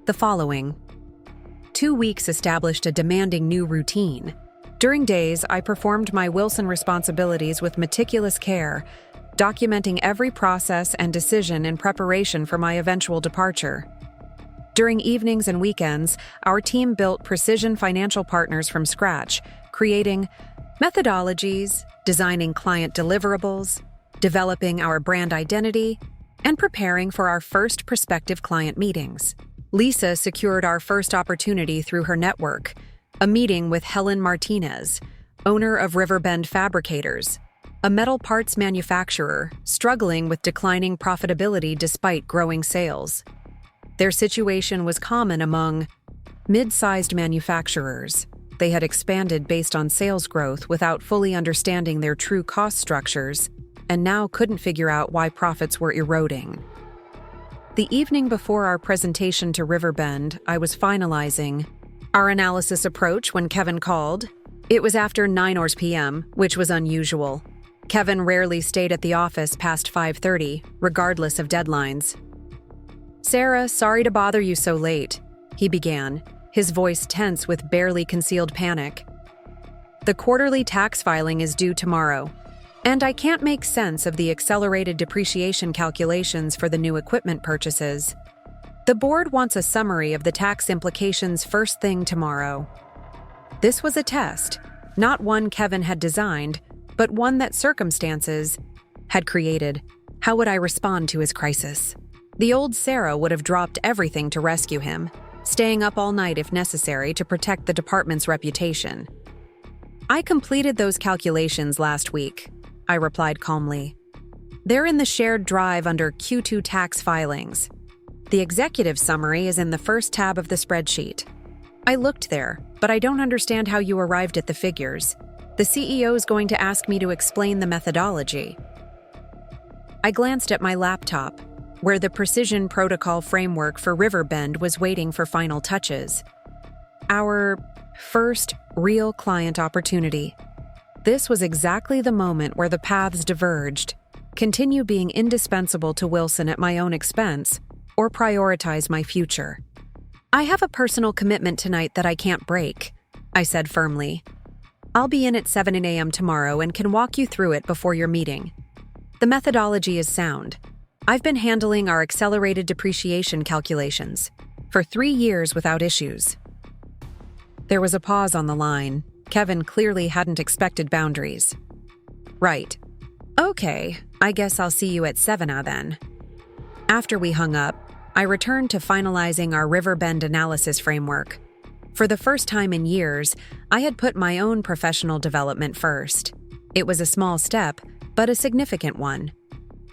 The following 2 weeks established a demanding new routine. During days, I performed my Wilson responsibilities with meticulous care, documenting every process and decision in preparation for my eventual departure. During evenings and weekends, our team built Precision Financial Partners from scratch, creating methodologies, designing client deliverables, developing our brand identity, and preparing for our first prospective client meetings. Lisa secured our first opportunity through her network, a meeting with Helen Martinez, owner of Riverbend Fabricators, a metal parts manufacturer struggling with declining profitability despite growing sales. Their situation was common among mid-sized manufacturers. They had expanded based on sales growth without fully understanding their true cost structures, and now couldn't figure out why profits were eroding. The evening before our presentation to Riverbend, I was finalizing our analysis approach when Kevin called. It was after 9 p.m., which was unusual. Kevin rarely stayed at the office past 5:30, regardless of deadlines. "Sarah, sorry to bother you so late," he began, his voice tense with barely concealed panic. "The quarterly tax filing is due tomorrow, and I can't make sense of the accelerated depreciation calculations for the new equipment purchases. The board wants a summary of the tax implications first thing tomorrow." This was a test, not one Kevin had designed, but one that circumstances had created. How would I respond to his crisis? The old Sarah would have dropped everything to rescue him, staying up all night if necessary to protect the department's reputation. "I completed those calculations last week," I replied calmly. "They're in the shared drive under Q2 tax filings. The executive summary is in the first tab of the spreadsheet. I looked there, but I don't understand how you arrived at the figures. The CEO is going to ask me to explain the methodology." I glanced at my laptop, where the Precision Protocol framework for Riverbend was waiting for final touches. Our first real client opportunity. This was exactly the moment where the paths diverged: continue being indispensable to Wilson at my own expense, or prioritize my future. "I have a personal commitment tonight that I can't break," I said firmly. "I'll be in at 7 a.m. tomorrow and can walk you through it before your meeting. The methodology is sound. I've been handling our accelerated depreciation calculations for 3 years without issues. There was a pause on the line. Kevin clearly hadn't expected boundaries. Right. Okay, I guess I'll see you at 7 then. After we hung up, I returned to finalizing our Riverbend analysis framework. For the first time in years, I had put my own professional development first. It was a small step, but a significant one.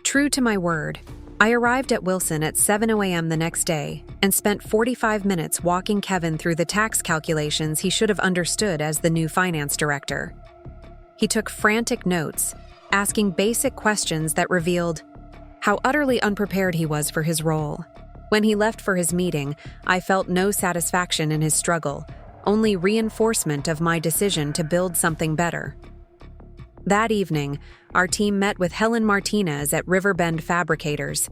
True to my word, I arrived at Wilson at 7:00 a.m. the next day and spent 45 minutes walking Kevin through the tax calculations he should have understood as the new finance director. He took frantic notes, asking basic questions that revealed how utterly unprepared he was for his role. When he left for his meeting, I felt no satisfaction in his struggle, only reinforcement of my decision to build something better. That evening, our team met with Helen Martinez at Riverbend Fabricators.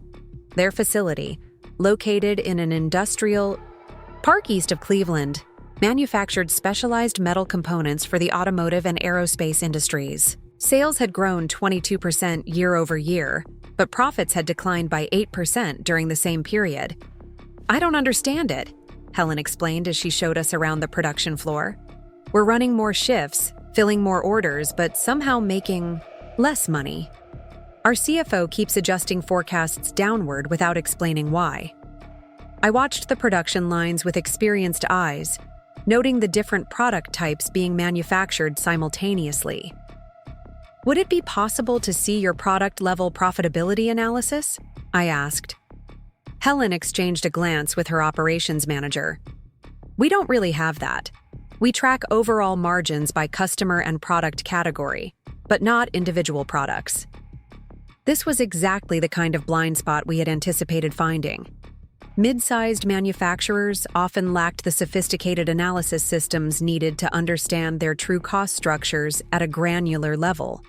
Their facility, located in an industrial park east of Cleveland, manufactured specialized metal components for the automotive and aerospace industries. Sales had grown 22% year over year, but profits had declined by 8% during the same period. "I don't understand it," Helen explained as she showed us around the production floor. "We're running more shifts, filling more orders, but somehow making less money. Our CFO keeps adjusting forecasts downward without explaining why." I watched the production lines with experienced eyes, noting the different product types being manufactured simultaneously. "Would it be possible to see your product-level profitability analysis?" I asked. Helen exchanged a glance with her operations manager. "We don't really have that. We track overall margins by customer and product category, but not individual products." This was exactly the kind of blind spot we had anticipated finding. Mid-sized manufacturers often lacked the sophisticated analysis systems needed to understand their true cost structures at a granular level.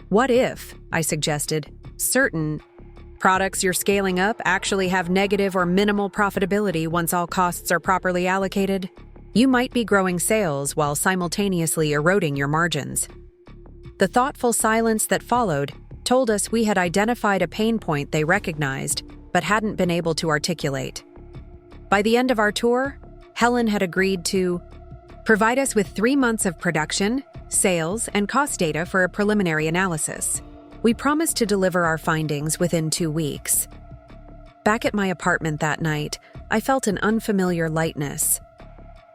"What if," I suggested, "certain products you're scaling up actually have negative or minimal profitability once all costs are properly allocated? You might be growing sales while simultaneously eroding your margins." The thoughtful silence that followed told us we had identified a pain point they recognized but hadn't been able to articulate. By the end of our tour, Helen had agreed to provide us with 3 months of production, sales, and cost data for a preliminary analysis. We promised to deliver our findings within 2 weeks. Back at my apartment that night, I felt an unfamiliar lightness.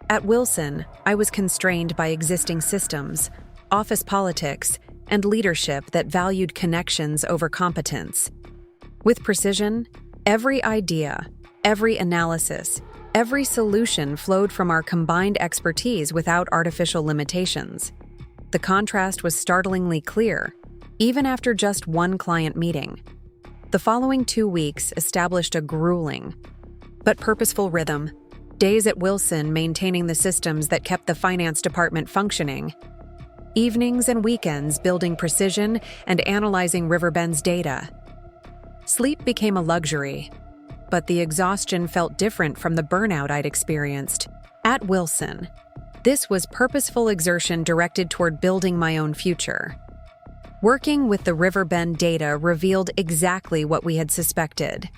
At Wilson, I was constrained by existing systems, office politics, and leadership that valued connections over competence. With precision, every idea, every analysis, every solution flowed from our combined expertise without artificial limitations. The contrast was startlingly clear, even after just one client meeting. The following 2 weeks established a grueling but purposeful rhythm, days at Wilson maintaining the systems that kept the finance department functioning, evenings and weekends building precision and analyzing Riverbend's data. Sleep became a luxury, but the exhaustion felt different from the burnout I'd experienced. At Wilson, this was purposeful exertion directed toward building my own future. Working with the Riverbend data revealed exactly what we had suspected.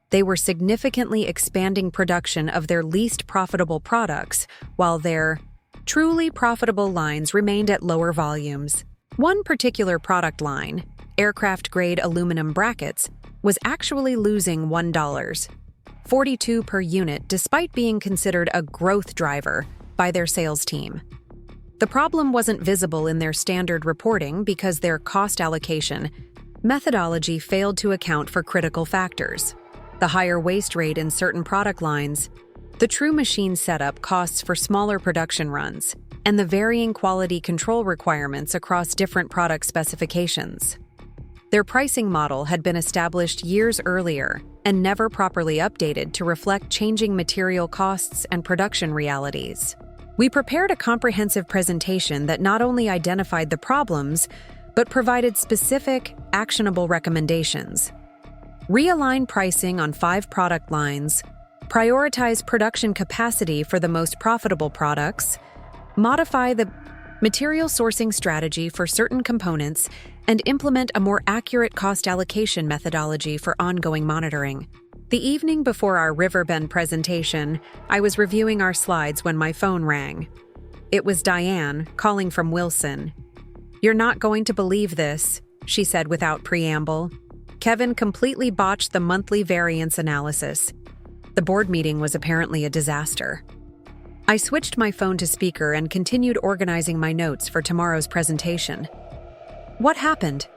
They were significantly expanding production of their least profitable products, while their truly profitable lines remained at lower volumes. One particular product line, aircraft-grade aluminum brackets, was actually losing $1.42 per unit despite being considered a growth driver by their sales team. The problem wasn't visible in their standard reporting because their cost allocation methodology failed to account for critical factors: the higher waste rate in certain product lines, the true machine setup costs for smaller production runs, and the varying quality control requirements across different product specifications. Their pricing model had been established years earlier and never properly updated to reflect changing material costs and production realities. We prepared a comprehensive presentation that not only identified the problems, but provided specific, actionable recommendations. Realign pricing on 5 product lines, prioritize production capacity for the most profitable products, modify the material sourcing strategy for certain components, and implement a more accurate cost allocation methodology for ongoing monitoring. The evening before our Riverbend presentation, I was reviewing our slides when my phone rang. It was Diane, calling from Wilson. "You're not going to believe this," she said without preamble. "Kevin completely botched the monthly variance analysis. The board meeting was apparently a disaster." I switched my phone to speaker and continued organizing my notes for tomorrow's presentation. "What happened?"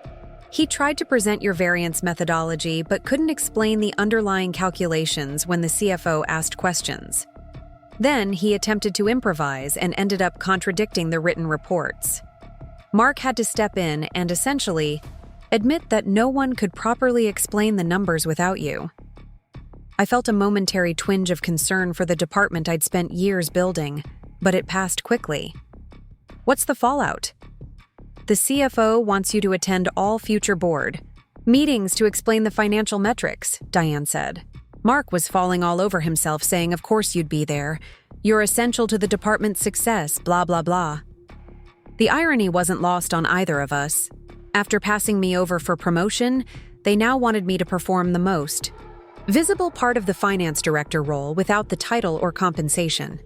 "He tried to present your variance methodology but couldn't explain the underlying calculations when the CFO asked questions. Then he attempted to improvise and ended up contradicting the written reports. Mark had to step in and essentially admit that no one could properly explain the numbers without you." I felt a momentary twinge of concern for the department I'd spent years building, but it passed quickly. "What's the fallout?" "The CFO wants you to attend all future board meetings to explain the financial metrics," Diane said. "Mark was falling all over himself saying, 'Of course you'd be there. You're essential to the department's success, blah, blah, blah.'" The irony wasn't lost on either of us. After passing me over for promotion, they now wanted me to perform the most visible part of the finance director role without the title or compensation.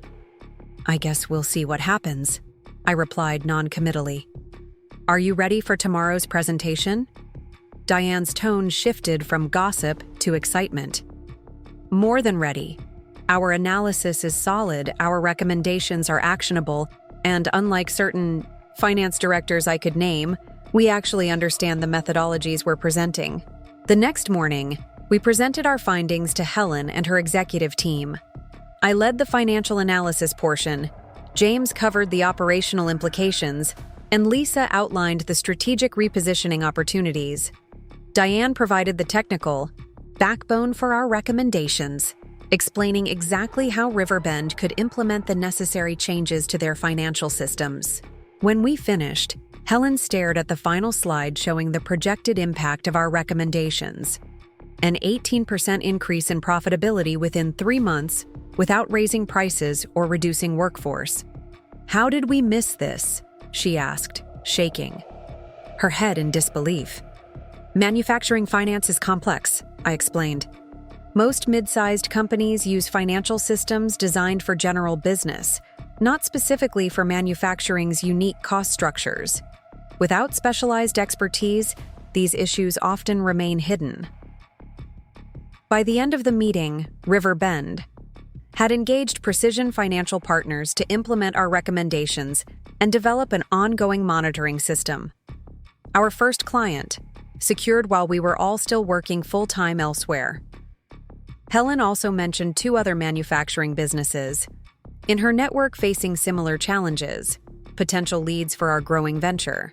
"I guess we'll see what happens," I replied non-committally. "Are you ready for tomorrow's presentation?" Diane's tone shifted from gossip to excitement. "More than ready. Our analysis is solid, our recommendations are actionable, and unlike certain finance directors I could name, we actually understand the methodologies we're presenting." The next morning, we presented our findings to Helen and her executive team. I led the financial analysis portion, James covered the operational implications, and Lisa outlined the strategic repositioning opportunities. Diane provided the technical backbone for our recommendations, explaining exactly how Riverbend could implement the necessary changes to their financial systems. When we finished, Helen stared at the final slide showing the projected impact of our recommendations. An 18% increase in profitability within 3 months without raising prices or reducing workforce. "How did we miss this?" she asked, shaking her head in disbelief. "Manufacturing finance is complex," I explained. "Most mid-sized companies use financial systems designed for general business, not specifically for manufacturing's unique cost structures. Without specialized expertise, these issues often remain hidden." By the end of the meeting, Riverbend had engaged Precision Financial Partners to implement our recommendations and develop an ongoing monitoring system. Our first client, secured while we were all still working full-time elsewhere. Helen also mentioned 2 other manufacturing businesses in her network facing similar challenges, potential leads for our growing venture.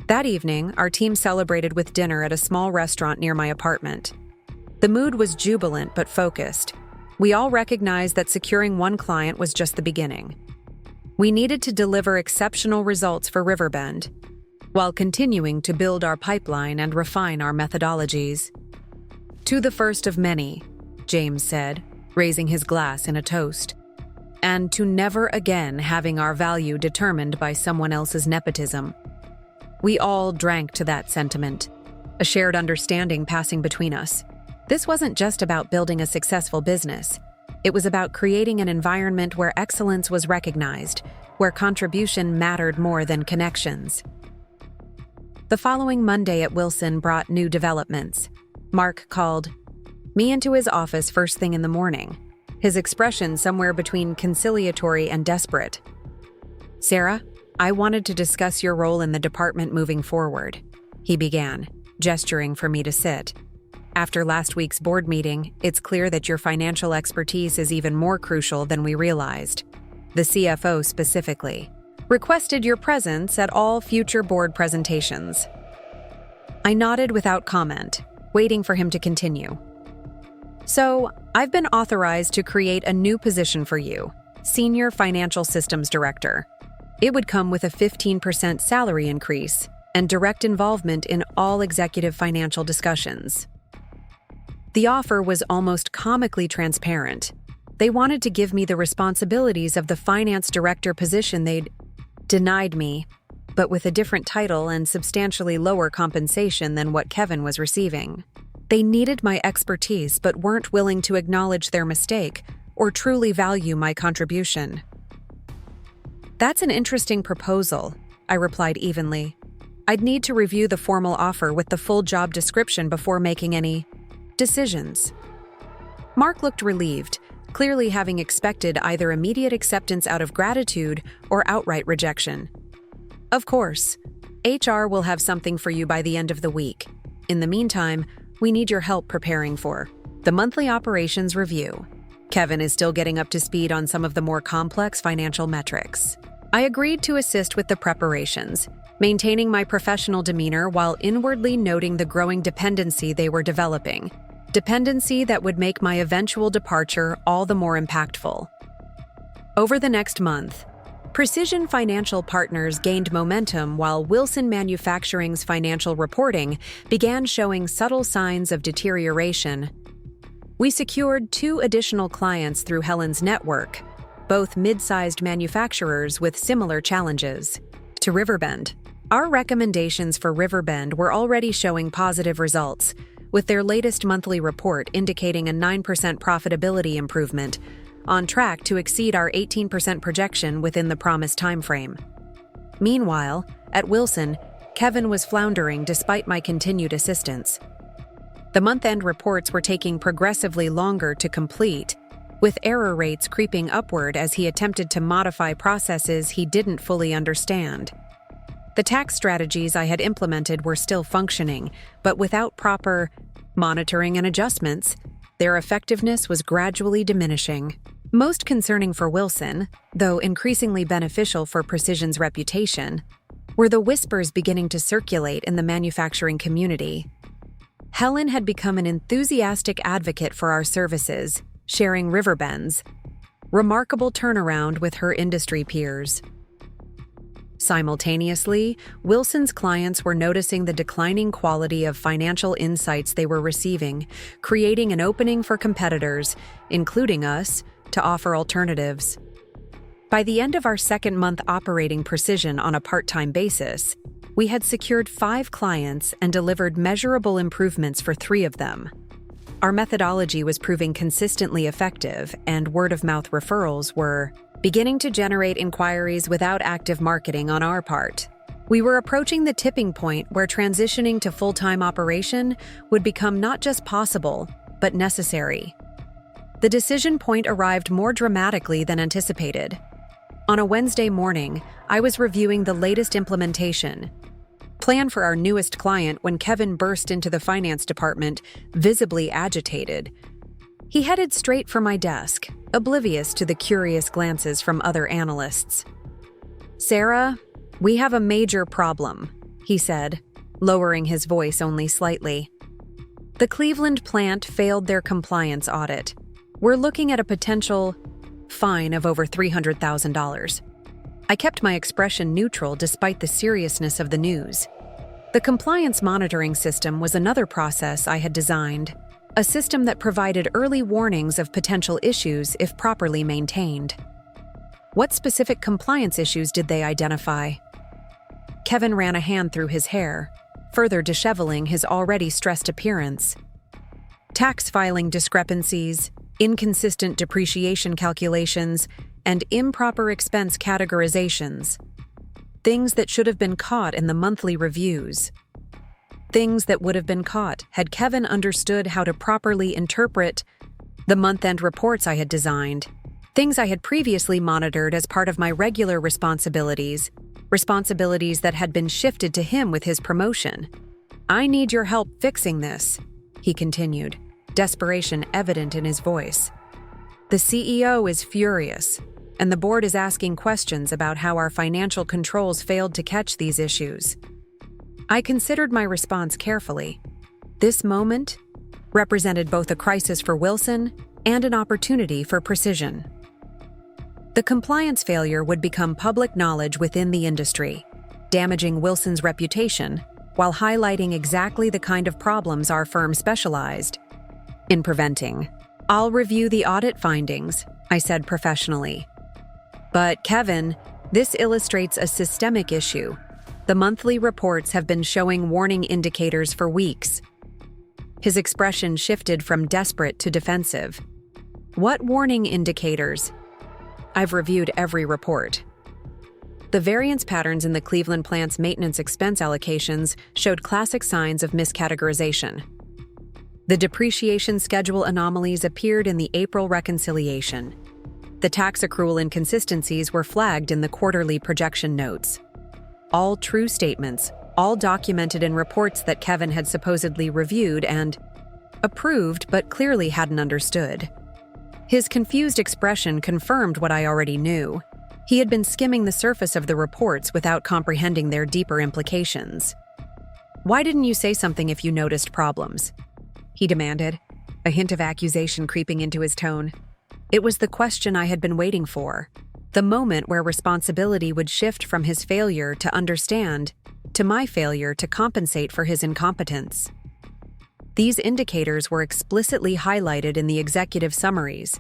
That evening, our team celebrated with dinner at a small restaurant near my apartment. The mood was jubilant but focused. We all recognized that securing one client was just the beginning. We needed to deliver exceptional results for Riverbend, while continuing to build our pipeline and refine our methodologies. "To the first of many," James said, raising his glass in a toast. "And to never again having our value determined by someone else's nepotism." We all drank to that sentiment, a shared understanding passing between us. This wasn't just about building a successful business. It was about creating an environment where excellence was recognized, where contribution mattered more than connections. The following Monday at Wilson brought new developments. Mark called me into his office first thing in the morning, his expression somewhere between conciliatory and desperate. "Sarah, I wanted to discuss your role in the department moving forward," he began, gesturing for me to sit. "After last week's board meeting, it's clear that your financial expertise is even more crucial than we realized. The CFO specifically requested your presence at all future board presentations." I nodded without comment, waiting for him to continue. "So, I've been authorized to create a new position for you, Senior Financial Systems Director. It would come with a 15% salary increase and direct involvement in all executive financial discussions." The offer was almost comically transparent. They wanted to give me the responsibilities of the finance director position they'd denied me. but with a different title and substantially lower compensation than what Kevin was receiving. They needed my expertise but weren't willing to acknowledge their mistake or truly value my contribution. "That's an interesting proposal," I replied evenly. "I'd need to review the formal offer with the full job description before making any decisions." Mark looked relieved, clearly having expected either immediate acceptance out of gratitude or outright rejection. "Of course. HR will have something for you by the end of the week. In the meantime, we need your help preparing for the monthly operations review. Kevin is still getting up to speed on some of the more complex financial metrics." I agreed to assist with the preparations, maintaining my professional demeanor while inwardly noting the growing dependency they were developing. Dependency that would make my eventual departure all the more impactful. Over the next month, Precision Financial Partners gained momentum while Wilson Manufacturing's financial reporting began showing subtle signs of deterioration. We secured 2 additional clients through Helen's network, both mid-sized manufacturers with similar challenges. To Riverbend. Our recommendations for Riverbend were already showing positive results, with their latest monthly report indicating a 9% profitability improvement, on track to exceed our 18% projection within the promised timeframe. Meanwhile, at Wilson, Kevin was floundering despite my continued assistance. The month-end reports were taking progressively longer to complete, with error rates creeping upward as he attempted to modify processes he didn't fully understand. The tax strategies I had implemented were still functioning, but without proper monitoring and adjustments, their effectiveness was gradually diminishing. Most concerning for Wilson, though increasingly beneficial for Precision's reputation, were the whispers beginning to circulate in the manufacturing community. Helen had become an enthusiastic advocate for our services, sharing Riverbend's remarkable turnaround with her industry peers. Simultaneously, Wilson's clients were noticing the declining quality of financial insights they were receiving, creating an opening for competitors, including us, to offer alternatives. By the end of our second month operating Precision on a part-time basis, we had secured 5 clients and delivered measurable improvements for 3 of them. Our methodology was proving consistently effective, and word-of-mouth referrals were beginning to generate inquiries without active marketing on our part. We were approaching the tipping point where transitioning to full-time operation would become not just possible, but necessary. The decision point arrived more dramatically than anticipated. On a Wednesday morning, I was reviewing the latest implementation plan for our newest client when Kevin burst into the finance department, visibly agitated. He headed straight for my desk, oblivious to the curious glances from other analysts. "Sarah, we have a major problem," he said, lowering his voice only slightly. "The Cleveland plant failed their compliance audit. We're looking at a potential fine of over $300,000. I kept my expression neutral despite the seriousness of the news. The compliance monitoring system was another process I had designed, a system that provided early warnings of potential issues if properly maintained. What specific compliance issues did they identify? Kevin ran a hand through his hair, further disheveling his already stressed appearance. Tax filing discrepancies, inconsistent depreciation calculations, and improper expense categorizations. Things that should have been caught in the monthly reviews. Things that would have been caught had Kevin understood how to properly interpret the month-end reports I had designed. Things I had previously monitored as part of my regular responsibilities that had been shifted to him with his promotion. "I need your help fixing this," he continued, desperation evident in his voice. "The CEO is furious, and the board is asking questions about how our financial controls failed to catch these issues." I considered my response carefully. This moment represented both a crisis for Wilson and an opportunity for Precision. The compliance failure would become public knowledge within the industry, damaging Wilson's reputation while highlighting exactly the kind of problems our firm specialized in preventing. "I'll review the audit findings," I said professionally. "But Kevin, this illustrates a systemic issue. The monthly reports have been showing warning indicators for weeks. His expression shifted from desperate to defensive. What warning indicators? I've reviewed every report. The variance patterns in the Cleveland plant's maintenance expense allocations showed classic signs of miscategorization. The depreciation schedule anomalies appeared in the April reconciliation. The tax accrual inconsistencies were flagged in the quarterly projection notes. All true statements, all documented in reports that Kevin had supposedly reviewed and approved but clearly hadn't understood. His confused expression confirmed what I already knew. He had been skimming the surface of the reports without comprehending their deeper implications. "Why didn't you say something if you noticed problems?" he demanded, a hint of accusation creeping into his tone. It was the question I had been waiting for, the moment where responsibility would shift from his failure to understand to my failure to compensate for his incompetence. These indicators were explicitly highlighted in the executive summaries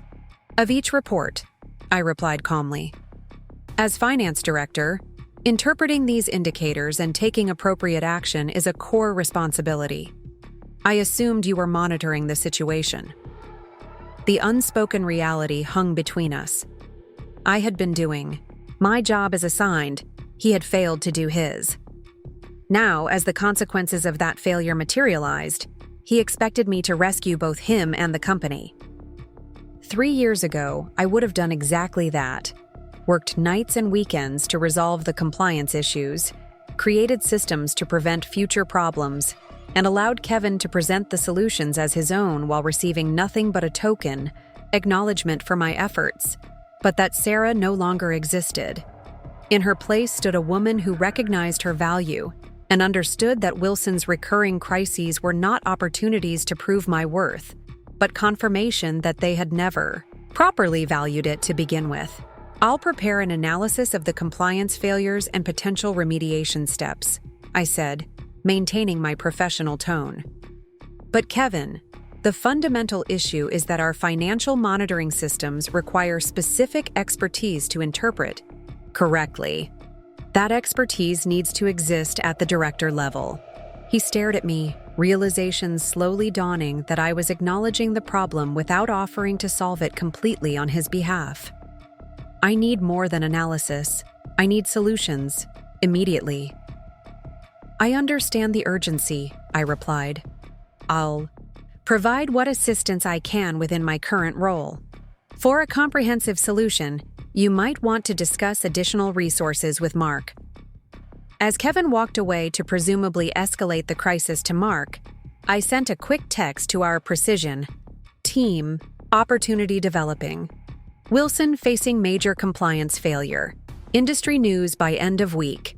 of each report, I replied calmly. As finance director, interpreting these indicators and taking appropriate action is a core responsibility. I assumed you were monitoring the situation. The unspoken reality hung between us. I had been doing my job as assigned, he had failed to do his. Now, as the consequences of that failure materialized, he expected me to rescue both him and the company. 3 years ago, I would have done exactly that. Worked nights and weekends to resolve the compliance issues, created systems to prevent future problems, and allowed Kevin to present the solutions as his own while receiving nothing but a token, acknowledgment for my efforts. But that Sarah no longer existed. In her place stood a woman who recognized her value and understood that Wilson's recurring crises were not opportunities to prove my worth, but confirmation that they had never properly valued it to begin with. I'll prepare an analysis of the compliance failures and potential remediation steps, I said, maintaining my professional tone. But Kevin, the fundamental issue is that our financial monitoring systems require specific expertise to interpret correctly. That expertise needs to exist at the director level. He stared at me, realization slowly dawning that I was acknowledging the problem without offering to solve it completely on his behalf. I need more than analysis. I need solutions, immediately. I understand the urgency, I replied. I'll provide what assistance I can within my current role. For a comprehensive solution, you might want to discuss additional resources with Mark. As Kevin walked away to presumably escalate the crisis to Mark, I sent a quick text to our precision team, opportunity developing. Wilson facing major compliance failure. Industry news by end of week.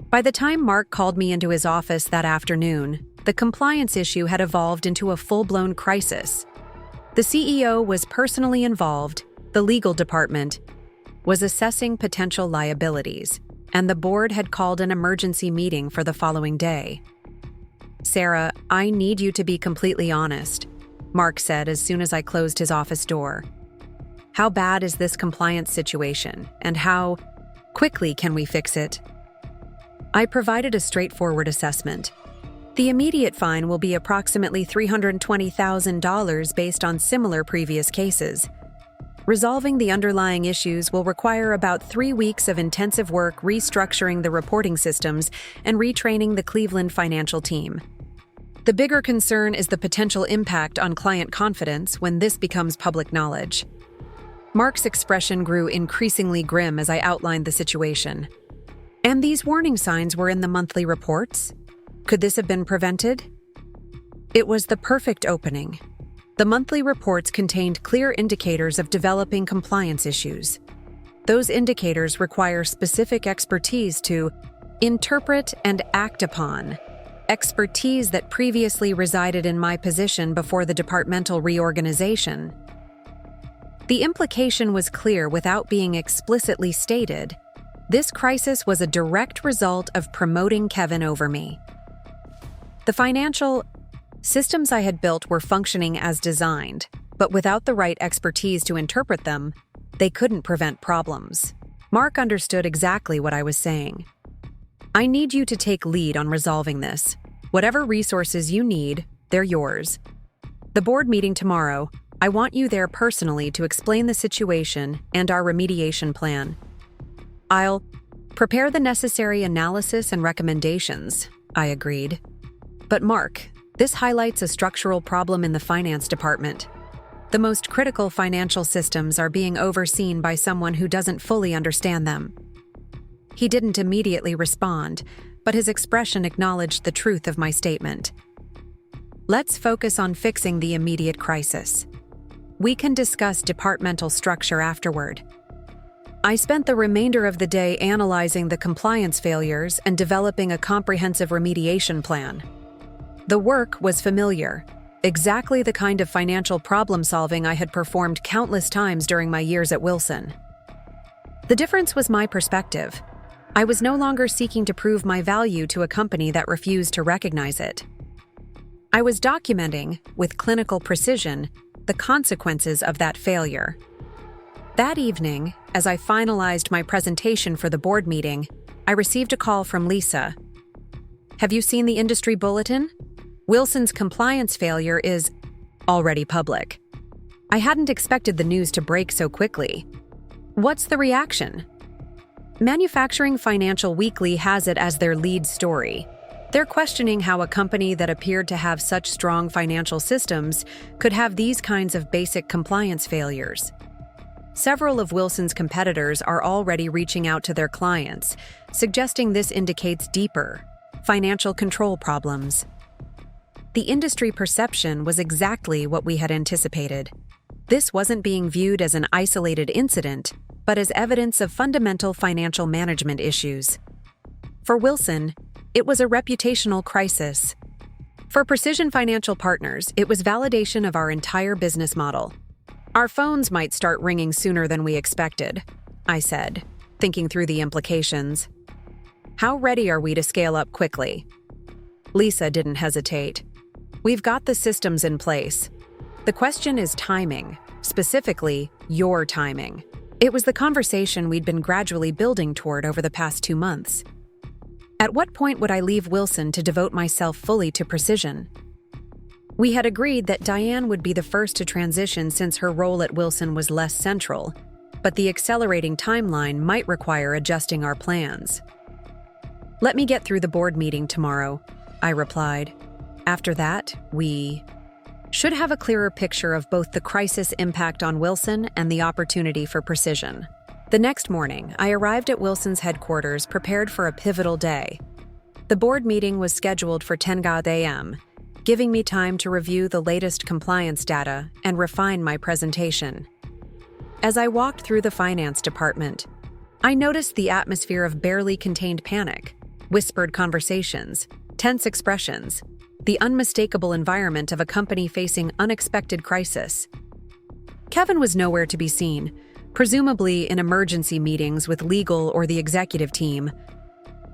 By the time Mark called me into his office that afternoon, the compliance issue had evolved into a full-blown crisis. The CEO was personally involved, the legal department was assessing potential liabilities, and the board had called an emergency meeting for the following day. "Sarah, I need you to be completely honest," Mark said as soon as I closed his office door. "How bad is this compliance situation, and how quickly can we fix it?" I provided a straightforward assessment. The immediate fine will be approximately $320,000 based on similar previous cases. Resolving the underlying issues will require about 3 weeks of intensive work restructuring the reporting systems and retraining the Cleveland financial team. The bigger concern is the potential impact on client confidence when this becomes public knowledge. Mark's expression grew increasingly grim as I outlined the situation. And these warning signs were in the monthly reports? Could this have been prevented? It was the perfect opening. The monthly reports contained clear indicators of developing compliance issues. Those indicators require specific expertise to interpret and act upon, expertise that previously resided in my position before the departmental reorganization. The implication was clear without being explicitly stated. This crisis was a direct result of promoting Kevin over me. The financial systems I had built were functioning as designed, but without the right expertise to interpret them, they couldn't prevent problems. Mark understood exactly what I was saying. I need you to take lead on resolving this. Whatever resources you need, they're yours. The board meeting tomorrow, I want you there personally to explain the situation and our remediation plan. I'll prepare the necessary analysis and recommendations, I agreed. But Mark, this highlights a structural problem in the finance department. The most critical financial systems are being overseen by someone who doesn't fully understand them. He didn't immediately respond, but his expression acknowledged the truth of my statement. Let's focus on fixing the immediate crisis. We can discuss departmental structure afterward. I spent the remainder of the day analyzing the compliance failures and developing a comprehensive remediation plan. The work was familiar, exactly the kind of financial problem-solving I had performed countless times during my years at Wilson. The difference was my perspective. I was no longer seeking to prove my value to a company that refused to recognize it. I was documenting, with clinical precision, the consequences of that failure. That evening, as I finalized my presentation for the board meeting, I received a call from Lisa. Have you seen the industry bulletin? Wilson's compliance failure is already public. I hadn't expected the news to break so quickly. What's the reaction? Manufacturing Financial Weekly has it as their lead story. They're questioning how a company that appeared to have such strong financial systems could have these kinds of basic compliance failures. Several of Wilson's competitors are already reaching out to their clients, suggesting this indicates deeper financial control problems. The industry perception was exactly what we had anticipated. This wasn't being viewed as an isolated incident, but as evidence of fundamental financial management issues. For Wilson, it was a reputational crisis. For Precision Financial Partners, it was validation of our entire business model. Our phones might start ringing sooner than we expected, I said, thinking through the implications. How ready are we to scale up quickly? Lisa didn't hesitate. We've got the systems in place. The question is timing, specifically your timing. It was the conversation we'd been gradually building toward over the past 2 months. At what point would I leave Wilson to devote myself fully to Precision? We had agreed that Diane would be the first to transition since her role at Wilson was less central, but the accelerating timeline might require adjusting our plans. Let me get through the board meeting tomorrow, I replied. After that, we should have a clearer picture of both the crisis impact on Wilson and the opportunity for Precision. The next morning, I arrived at Wilson's headquarters prepared for a pivotal day. The board meeting was scheduled for 10 a.m., giving me time to review the latest compliance data and refine my presentation. As I walked through the finance department, I noticed the atmosphere of barely contained panic, whispered conversations, tense expressions, the unmistakable environment of a company facing unexpected crisis. Kevin was nowhere to be seen, presumably in emergency meetings with legal or the executive team.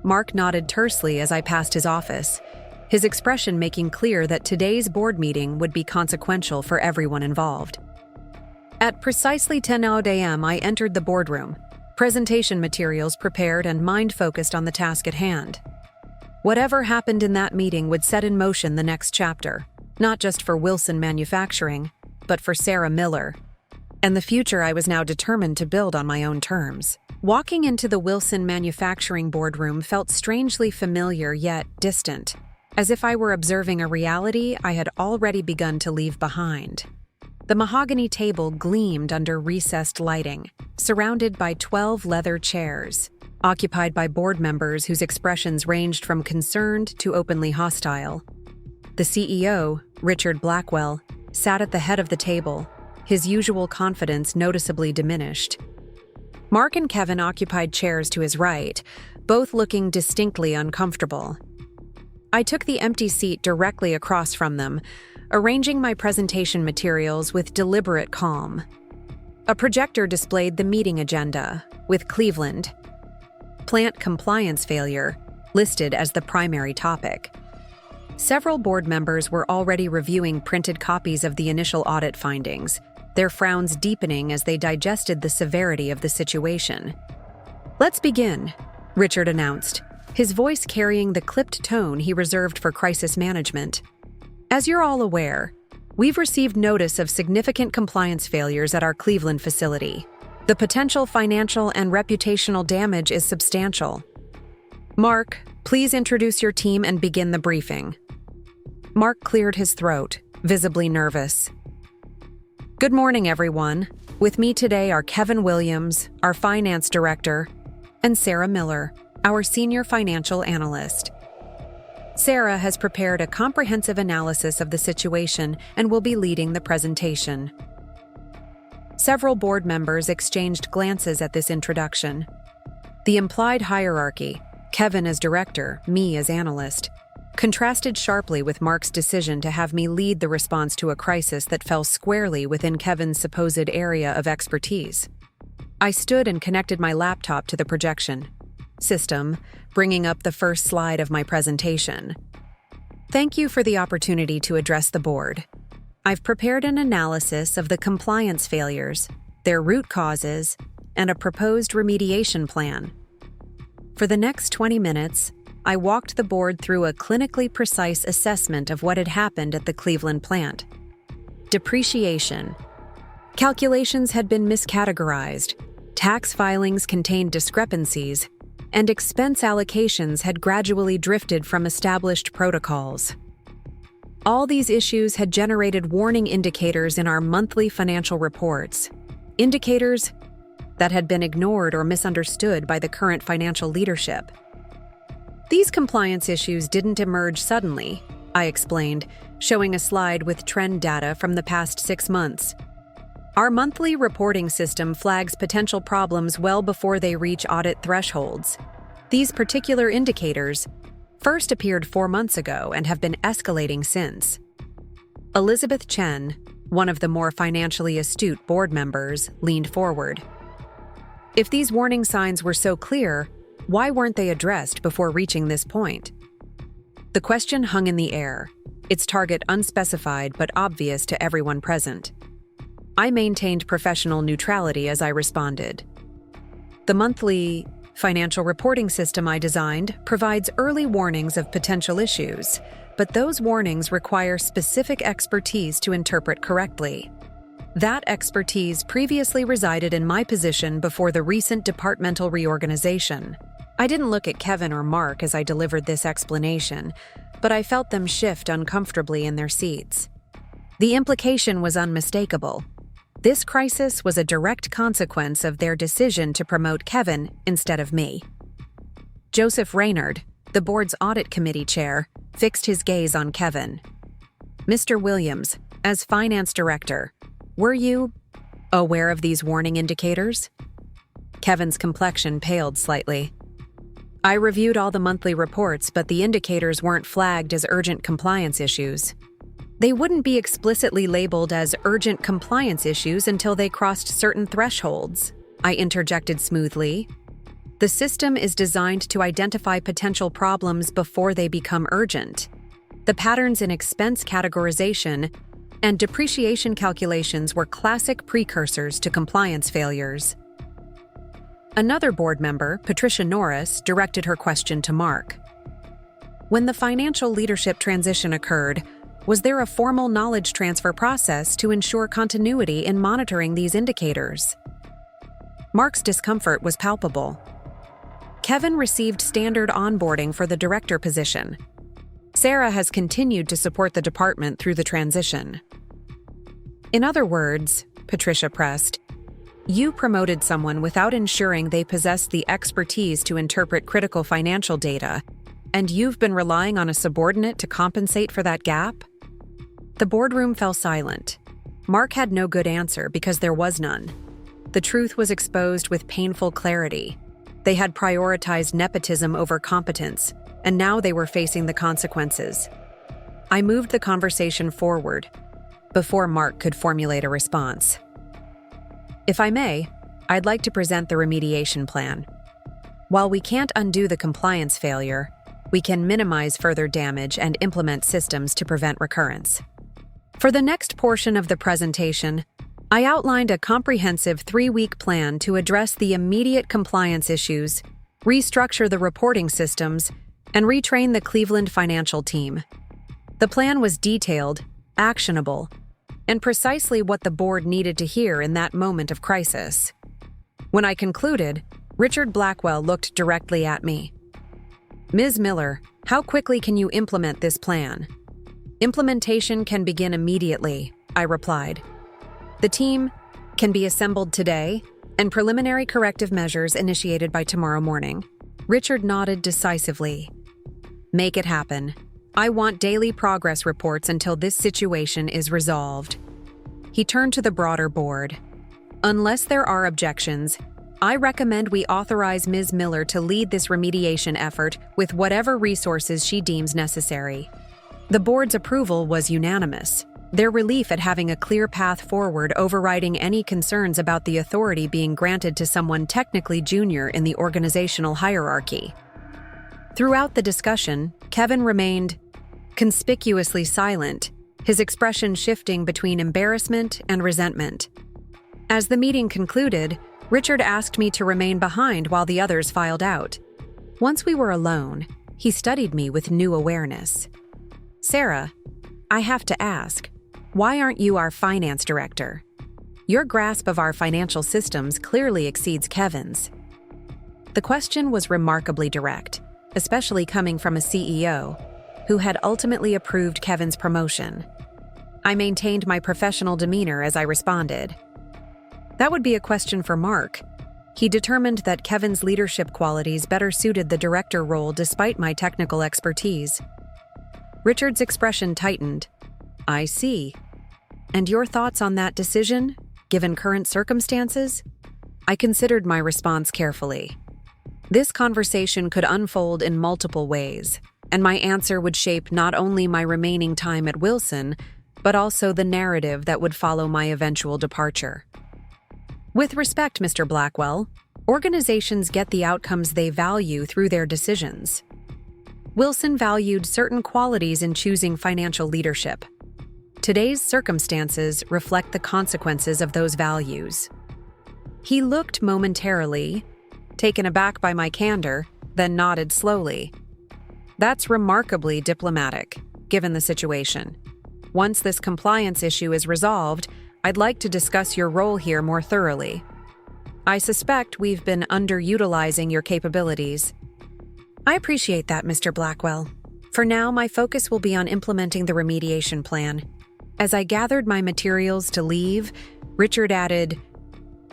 Mark nodded tersely as I passed his office, his expression making clear that today's board meeting would be consequential for everyone involved. At precisely 10 a.m., I entered the boardroom, presentation materials prepared and mind focused on the task at hand. Whatever happened in that meeting would set in motion the next chapter, not just for Wilson Manufacturing, but for Sarah Miller, and the future I was now determined to build on my own terms. Walking into the Wilson Manufacturing boardroom felt strangely familiar yet distant, as if I were observing a reality I had already begun to leave behind. The mahogany table gleamed under recessed lighting, surrounded by 12 leather chairs, occupied by board members whose expressions ranged from concerned to openly hostile. The CEO, Richard Blackwell, sat at the head of the table, his usual confidence noticeably diminished. Mark and Kevin occupied chairs to his right, both looking distinctly uncomfortable. I took the empty seat directly across from them, arranging my presentation materials with deliberate calm. A projector displayed the meeting agenda, with Cleveland, plant compliance failure, listed as the primary topic. Several board members were already reviewing printed copies of the initial audit findings, their frowns deepening as they digested the severity of the situation. Let's begin, Richard announced, his voice carrying the clipped tone he reserved for crisis management. As you're all aware, we've received notice of significant compliance failures at our Cleveland facility. The potential financial and reputational damage is substantial. Mark, please introduce your team and begin the briefing. Mark cleared his throat, visibly nervous. Good morning, everyone. With me today are Kevin Williams, our finance director, and Sarah Miller, our senior financial analyst. Sarah has prepared a comprehensive analysis of the situation and will be leading the presentation. Several board members exchanged glances at this introduction. The implied hierarchy, Kevin as director, me as analyst, contrasted sharply with Mark's decision to have me lead the response to a crisis that fell squarely within Kevin's supposed area of expertise. I stood and connected my laptop to the projection system, bringing up the first slide of my presentation. Thank you for the opportunity to address the board. I've prepared an analysis of the compliance failures, their root causes, and a proposed remediation plan. For the next 20 minutes, I walked the board through a clinically precise assessment of what had happened at the Cleveland plant. Depreciation. Calculations had been miscategorized, tax filings contained discrepancies, and expense allocations had gradually drifted from established protocols. All these issues had generated warning indicators in our monthly financial reports, indicators that had been ignored or misunderstood by the current financial leadership. These compliance issues didn't emerge suddenly, I explained, showing a slide with trend data from the past 6 months. Our monthly reporting system flags potential problems well before they reach audit thresholds. These particular indicators first appeared 4 months ago and have been escalating since. Elizabeth Chen, one of the more financially astute board members, leaned forward. If these warning signs were so clear, why weren't they addressed before reaching this point? The question hung in the air, its target unspecified but obvious to everyone present. I maintained professional neutrality as I responded. The monthly financial reporting system I designed provides early warnings of potential issues, but those warnings require specific expertise to interpret correctly. That expertise previously resided in my position before the recent departmental reorganization. I didn't look at Kevin or Mark as I delivered this explanation, but I felt them shift uncomfortably in their seats. The implication was unmistakable. This crisis was a direct consequence of their decision to promote Kevin instead of me. Joseph Reynard, the board's audit committee chair, fixed his gaze on Kevin. Mr. Williams, as finance director, were you aware of these warning indicators? Kevin's complexion paled slightly. I reviewed all the monthly reports, but the indicators weren't flagged as urgent compliance issues. They wouldn't be explicitly labeled as urgent compliance issues until they crossed certain thresholds, I interjected smoothly. The system is designed to identify potential problems before they become urgent. The patterns in expense categorization and depreciation calculations were classic precursors to compliance failures. Another board member, Patricia Norris, directed her question to Mark. When the financial leadership transition occurred, was there a formal knowledge transfer process to ensure continuity in monitoring these indicators? Mark's discomfort was palpable. Kevin received standard onboarding for the director position. Sarah has continued to support the department through the transition. In other words, Patricia pressed, you promoted someone without ensuring they possess the expertise to interpret critical financial data, and you've been relying on a subordinate to compensate for that gap? The boardroom fell silent. Mark had no good answer because there was none. The truth was exposed with painful clarity. They had prioritized nepotism over competence, and now they were facing the consequences. I moved the conversation forward before Mark could formulate a response. If I may, I'd like to present the remediation plan. While we can't undo the compliance failure, we can minimize further damage and implement systems to prevent recurrence. For the next portion of the presentation, I outlined a comprehensive 3-week plan to address the immediate compliance issues restructure the reporting systems, and retrain the Cleveland financial team. The plan was detailed, actionable, and precisely what the board needed to hear in that moment of crisis. When I concluded, Richard Blackwell looked directly at me. "Ms. Miller, how quickly can you implement this plan?" "Implementation can begin immediately," I replied. "The team can be assembled today, and preliminary corrective measures initiated by tomorrow morning." Richard nodded decisively. "Make it happen. I want daily progress reports until this situation is resolved." He turned to the broader board. "Unless there are objections, I recommend we authorize Ms. Miller to lead this remediation effort with whatever resources she deems necessary." The board's approval was unanimous, their relief at having a clear path forward overriding any concerns about the authority being granted to someone technically junior in the organizational hierarchy. Throughout the discussion, Kevin remained conspicuously silent, his expression shifting between embarrassment and resentment. As the meeting concluded, Richard asked me to remain behind while the others filed out. Once we were alone, he studied me with new awareness. "Sarah, I have to ask, why aren't you our finance director? Your grasp of our financial systems clearly exceeds Kevin's." The question was remarkably direct, especially coming from a CEO who had ultimately approved Kevin's promotion. I maintained my professional demeanor as I responded. "That would be a question for Mark. He determined that Kevin's leadership qualities better suited the director role despite my technical expertise." Richard's expression tightened. "I see. And your thoughts on that decision, given current circumstances?" I considered my response carefully. This conversation could unfold in multiple ways, and my answer would shape not only my remaining time at Wilson, but also the narrative that would follow my eventual departure. "With respect, Mr. Blackwell, organizations get the outcomes they value through their decisions. Wilson valued certain qualities in choosing financial leadership. Today's circumstances reflect the consequences of those values." He looked momentarily, taken aback by my candor, then nodded slowly. "That's remarkably diplomatic, given the situation. Once this compliance issue is resolved, I'd like to discuss your role here more thoroughly. I suspect we've been underutilizing your capabilities." "I appreciate that, Mr. Blackwell. For now, my focus will be on implementing the remediation plan." As I gathered my materials to leave, Richard added,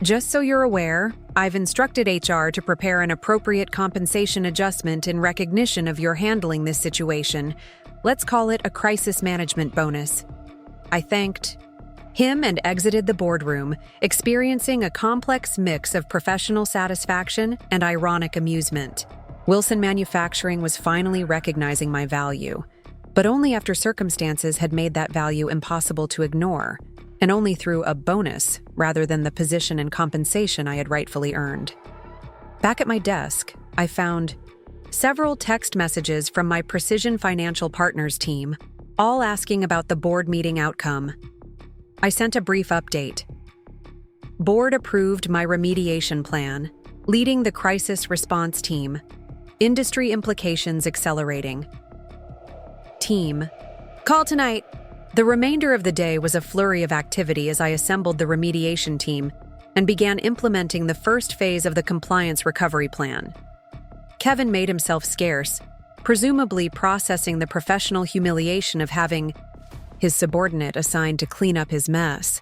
"Just so you're aware, I've instructed HR to prepare an appropriate compensation adjustment in recognition of your handling this situation. Let's call it a crisis management bonus." I thanked him and exited the boardroom, experiencing a complex mix of professional satisfaction and ironic amusement. Wilson Manufacturing was finally recognizing my value, but only after circumstances had made that value impossible to ignore, and only through a bonus rather than the position and compensation I had rightfully earned. Back at my desk, I found several text messages from my Precision Financial Partners team, all asking about the board meeting outcome. I sent a brief update. Board approved my remediation plan, leading the crisis response team. Industry implications accelerating. Team. Call tonight. The remainder of the day was a flurry of activity as I assembled the remediation team and began implementing the first phase of the compliance recovery plan. Kevin made himself scarce, presumably processing the professional humiliation of having his subordinate assigned to clean up his mess.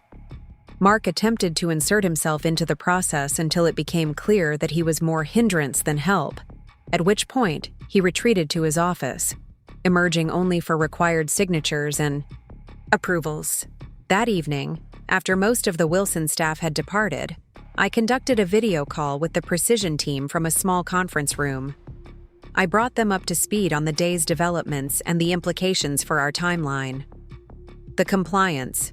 Mark attempted to insert himself into the process until it became clear that he was more hindrance than help, at which point he retreated to his office, emerging only for required signatures and approvals. That evening, after most of the Wilson staff had departed, I conducted a video call with the Precision team from a small conference room. I brought them up to speed on the day's developments and the implications for our timeline. The compliance.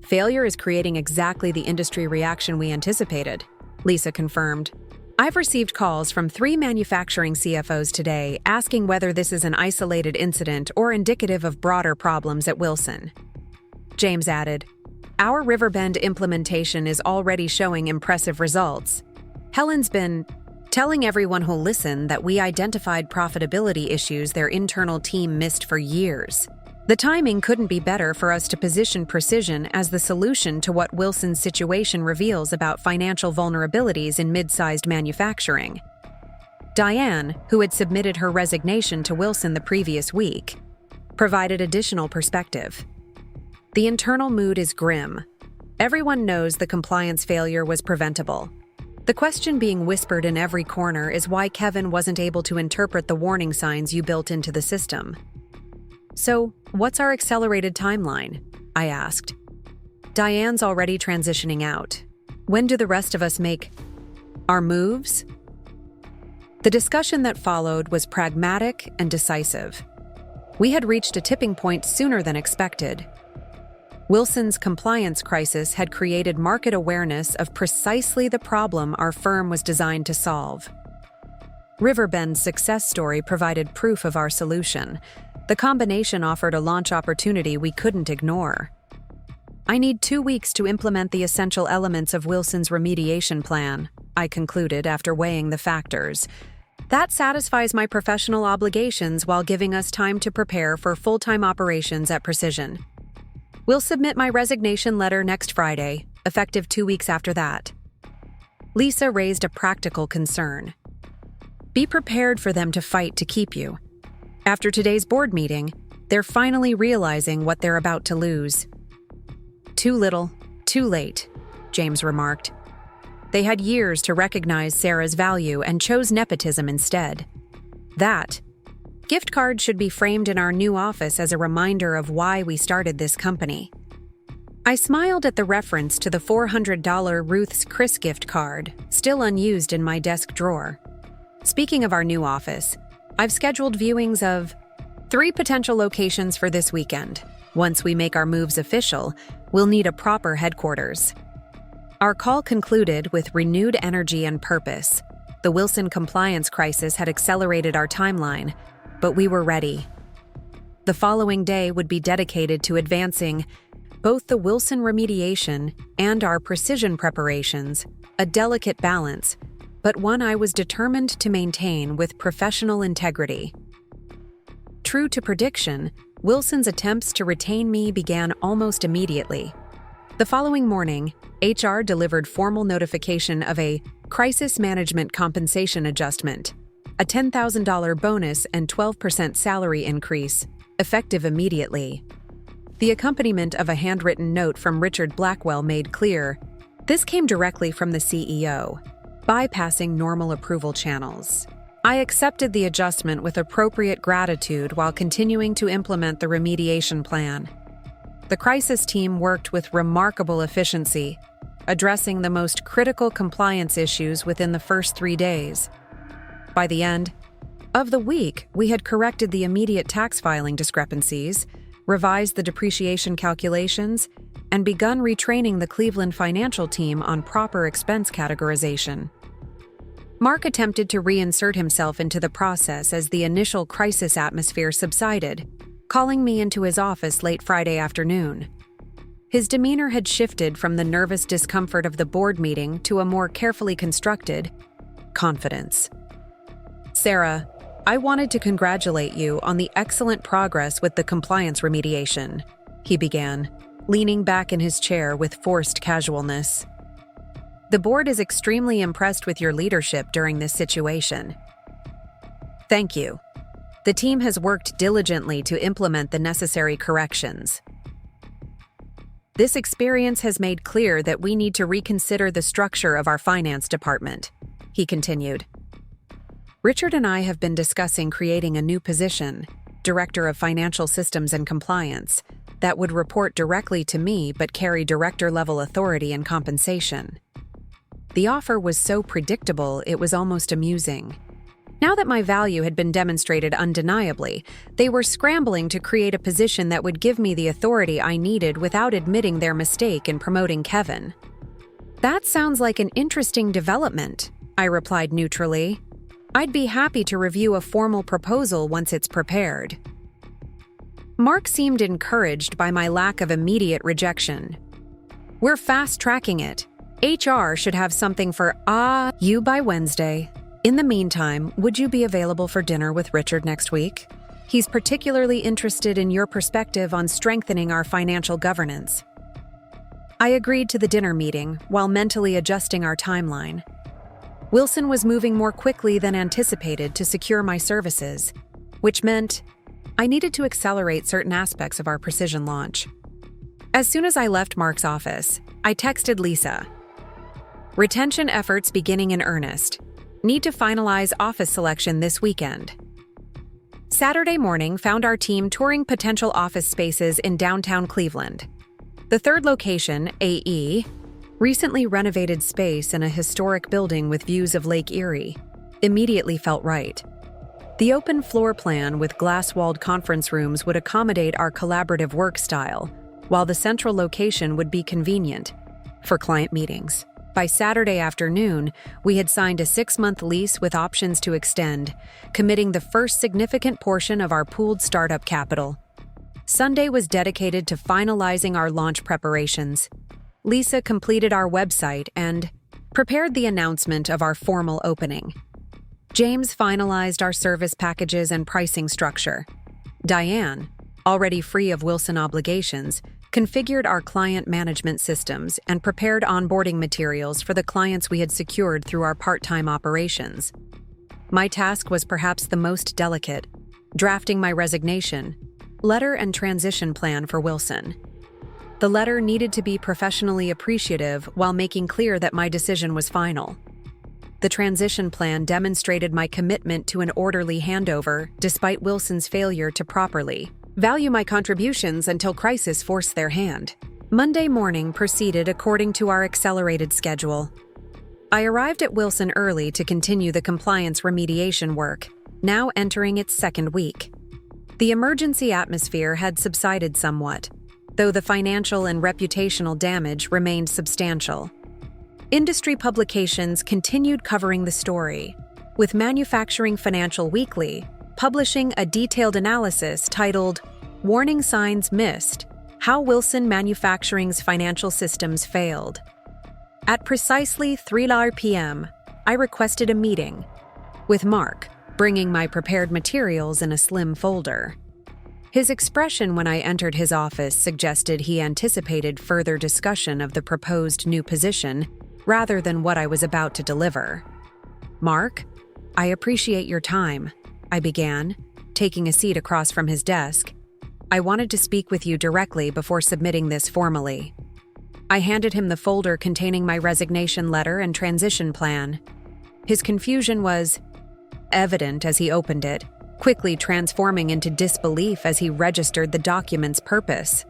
Failure is creating exactly the industry reaction we anticipated, Lisa confirmed. I've received calls from 3 manufacturing CFOs today asking whether this is an isolated incident or indicative of broader problems at Wilson. James added, "Our Riverbend implementation is already showing impressive results. Helen's been telling everyone who'll listen that we identified profitability issues their internal team missed for years. The timing couldn't be better for us to position precision as the solution to what Wilson's situation reveals about financial vulnerabilities in mid-sized manufacturing. Diane, who had submitted her resignation to Wilson the previous week, provided additional perspective. The internal mood is grim. Everyone knows the compliance failure was preventable. The question being whispered in every corner is why Kevin wasn't able to interpret the warning signs you built into the system. So, what's our accelerated timeline? I asked. Diane's already transitioning out. When do the rest of us make our moves? The discussion that followed was pragmatic and decisive. We had reached a tipping point sooner than expected. Wilson's compliance crisis had created market awareness of precisely the problem our firm was designed to solve. Riverbend's success story provided proof of our solution. The combination offered a launch opportunity we couldn't ignore. I need 2 weeks to implement the essential elements of Wilson's remediation plan, I concluded after weighing the factors. That satisfies my professional obligations while giving us time to prepare for full-time operations at Precision. We'll submit my resignation letter next Friday, effective 2 weeks after that. Lisa raised a practical concern. Be prepared for them to fight to keep you. After today's board meeting, they're finally realizing what they're about to lose. Too little, too late, James remarked. They had years to recognize Sarah's value and chose nepotism instead. That gift card should be framed in our new office as a reminder of why we started this company. I smiled at the reference to the $400 Ruth's Chris gift card, still unused in my desk drawer. Speaking of our new office, I've scheduled viewings of 3 potential locations for this weekend. Once we make our moves official, we'll need a proper headquarters. Our call concluded with renewed energy and purpose. The Wilson compliance crisis had accelerated our timeline, but we were ready. The following day would be dedicated to advancing both the Wilson remediation and our precision preparations, a delicate balance, but one I was determined to maintain with professional integrity. True to prediction, Wilson's attempts to retain me began almost immediately. The following morning, HR delivered formal notification of a crisis management compensation adjustment, a $10,000 bonus and 12% salary increase, effective immediately. The accompaniment of a handwritten note from Richard Blackwell made clear this came directly from the CEO, bypassing normal approval channels. I accepted the adjustment with appropriate gratitude while continuing to implement the remediation plan. The crisis team worked with remarkable efficiency, addressing the most critical compliance issues within the first 3 days. By the end of the week, we had corrected the immediate tax filing discrepancies, revised the depreciation calculations, and begun retraining the Cleveland financial team on proper expense categorization. Mark attempted to reinsert himself into the process as the initial crisis atmosphere subsided, calling me into his office late Friday afternoon. His demeanor had shifted from the nervous discomfort of the board meeting to a more carefully constructed confidence. Sarah, I wanted to congratulate you on the excellent progress with the compliance remediation, he began, leaning back in his chair with forced casualness. The board is extremely impressed with your leadership during this situation. Thank you. The team has worked diligently to implement the necessary corrections. This experience has made clear that we need to reconsider the structure of our finance department, he continued. Richard and I have been discussing creating a new position, Director of Financial Systems and Compliance, that would report directly to me but carry director-level authority and compensation. The offer was so predictable it was almost amusing. Now that my value had been demonstrated undeniably, they were scrambling to create a position that would give me the authority I needed without admitting their mistake in promoting Kevin. That sounds like an interesting development, I replied neutrally. I'd be happy to review a formal proposal once it's prepared. Mark seemed encouraged by my lack of immediate rejection. We're fast-tracking it. HR should have something for you by Wednesday. In the meantime, would you be available for dinner with Richard next week? He's particularly interested in your perspective on strengthening our financial governance. I agreed to the dinner meeting while mentally adjusting our timeline. Wilson was moving more quickly than anticipated to secure my services, which meant I needed to accelerate certain aspects of our precision launch. As soon as I left Mark's office, I texted Lisa. Retention efforts beginning in earnest. Need to finalize office selection this weekend. Saturday morning found our team touring potential office spaces in downtown Cleveland. The third location, AE, recently renovated space in a historic building with views of Lake Erie, immediately felt right. The open floor plan with glass-walled conference rooms would accommodate our collaborative work style, while the central location would be convenient for client meetings. By Saturday afternoon, we had signed a 6-month lease with options to extend, committing the first significant portion of our pooled startup capital. Sunday was dedicated to finalizing our launch preparations. Lisa completed our website and prepared the announcement of our formal opening. James finalized our service packages and pricing structure. Diane, already free of Wilson obligations, configured our client management systems and prepared onboarding materials for the clients we had secured through our part-time operations. My task was perhaps the most delicate, drafting my resignation, letter and transition plan for Wilson. The letter needed to be professionally appreciative while making clear that my decision was final. The transition plan demonstrated my commitment to an orderly handover despite Wilson's failure to properly value my contributions until crisis forced their hand. Monday morning proceeded according to our accelerated schedule. I arrived at Wilson early to continue the compliance remediation work, now entering its second week. The emergency atmosphere had subsided somewhat, though the financial and reputational damage remained substantial. Industry publications continued covering the story, with Manufacturing Financial Weekly publishing a detailed analysis titled "Warning Signs Missed: How Wilson Manufacturing's Financial Systems Failed." At precisely 3 p.m., I requested a meeting, with Mark bringing my prepared materials in a slim folder. His expression when I entered his office suggested he anticipated further discussion of the proposed new position rather than what I was about to deliver. "Mark, I appreciate your time," I began, taking a seat across from his desk. "I wanted to speak with you directly before submitting this formally." I handed him the folder containing my resignation letter and transition plan. His confusion was evident as he opened it, quickly transforming into disbelief as he registered the document's purpose.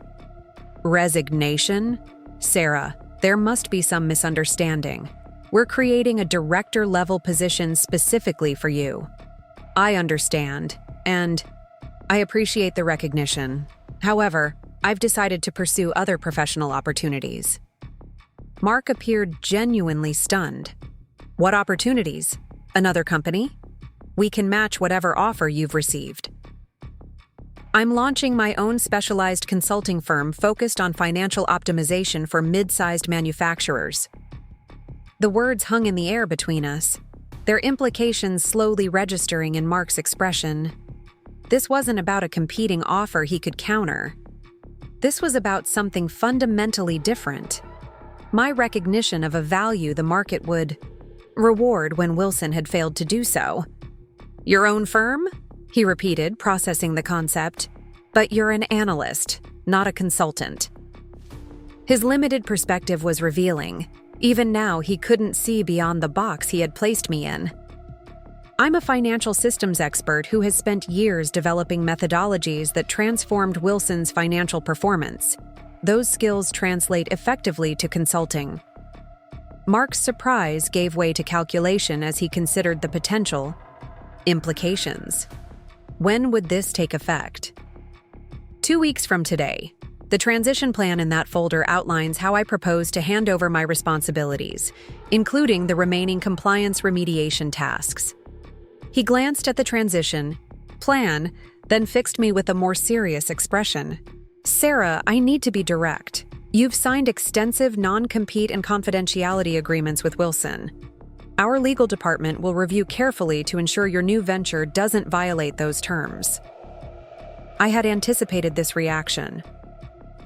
"Resignation? Sarah, there must be some misunderstanding. We're creating a director-level position specifically for you." "I understand, and I appreciate the recognition. However, I've decided to pursue other professional opportunities." Mark appeared genuinely stunned. "What opportunities? Another company? We can match whatever offer you've received." "I'm launching my own specialized consulting firm focused on financial optimization for mid-sized manufacturers." The words hung in the air between us, their implications slowly registering in Mark's expression. This wasn't about a competing offer he could counter. This was about something fundamentally different. My recognition of a value the market would reward when Wilson had failed to do so. "Your own firm?" he repeated, processing the concept. "But you're an analyst, not a consultant." His limited perspective was revealing. Even now, he couldn't see beyond the box he had placed me in. "I'm a financial systems expert who has spent years developing methodologies that transformed Wilson's financial performance. Those skills translate effectively to consulting." Mark's surprise gave way to calculation as he considered the potential implications. When would this take effect? 2 weeks from today. The transition plan in that folder outlines how I propose to hand over my responsibilities, including the remaining compliance remediation tasks. He glanced at the transition plan, then fixed me with a more serious expression. "Sarah, I need to be direct. You've signed extensive non-compete and confidentiality agreements with Wilson. Our legal department will review carefully to ensure your new venture doesn't violate those terms. I had anticipated this reaction.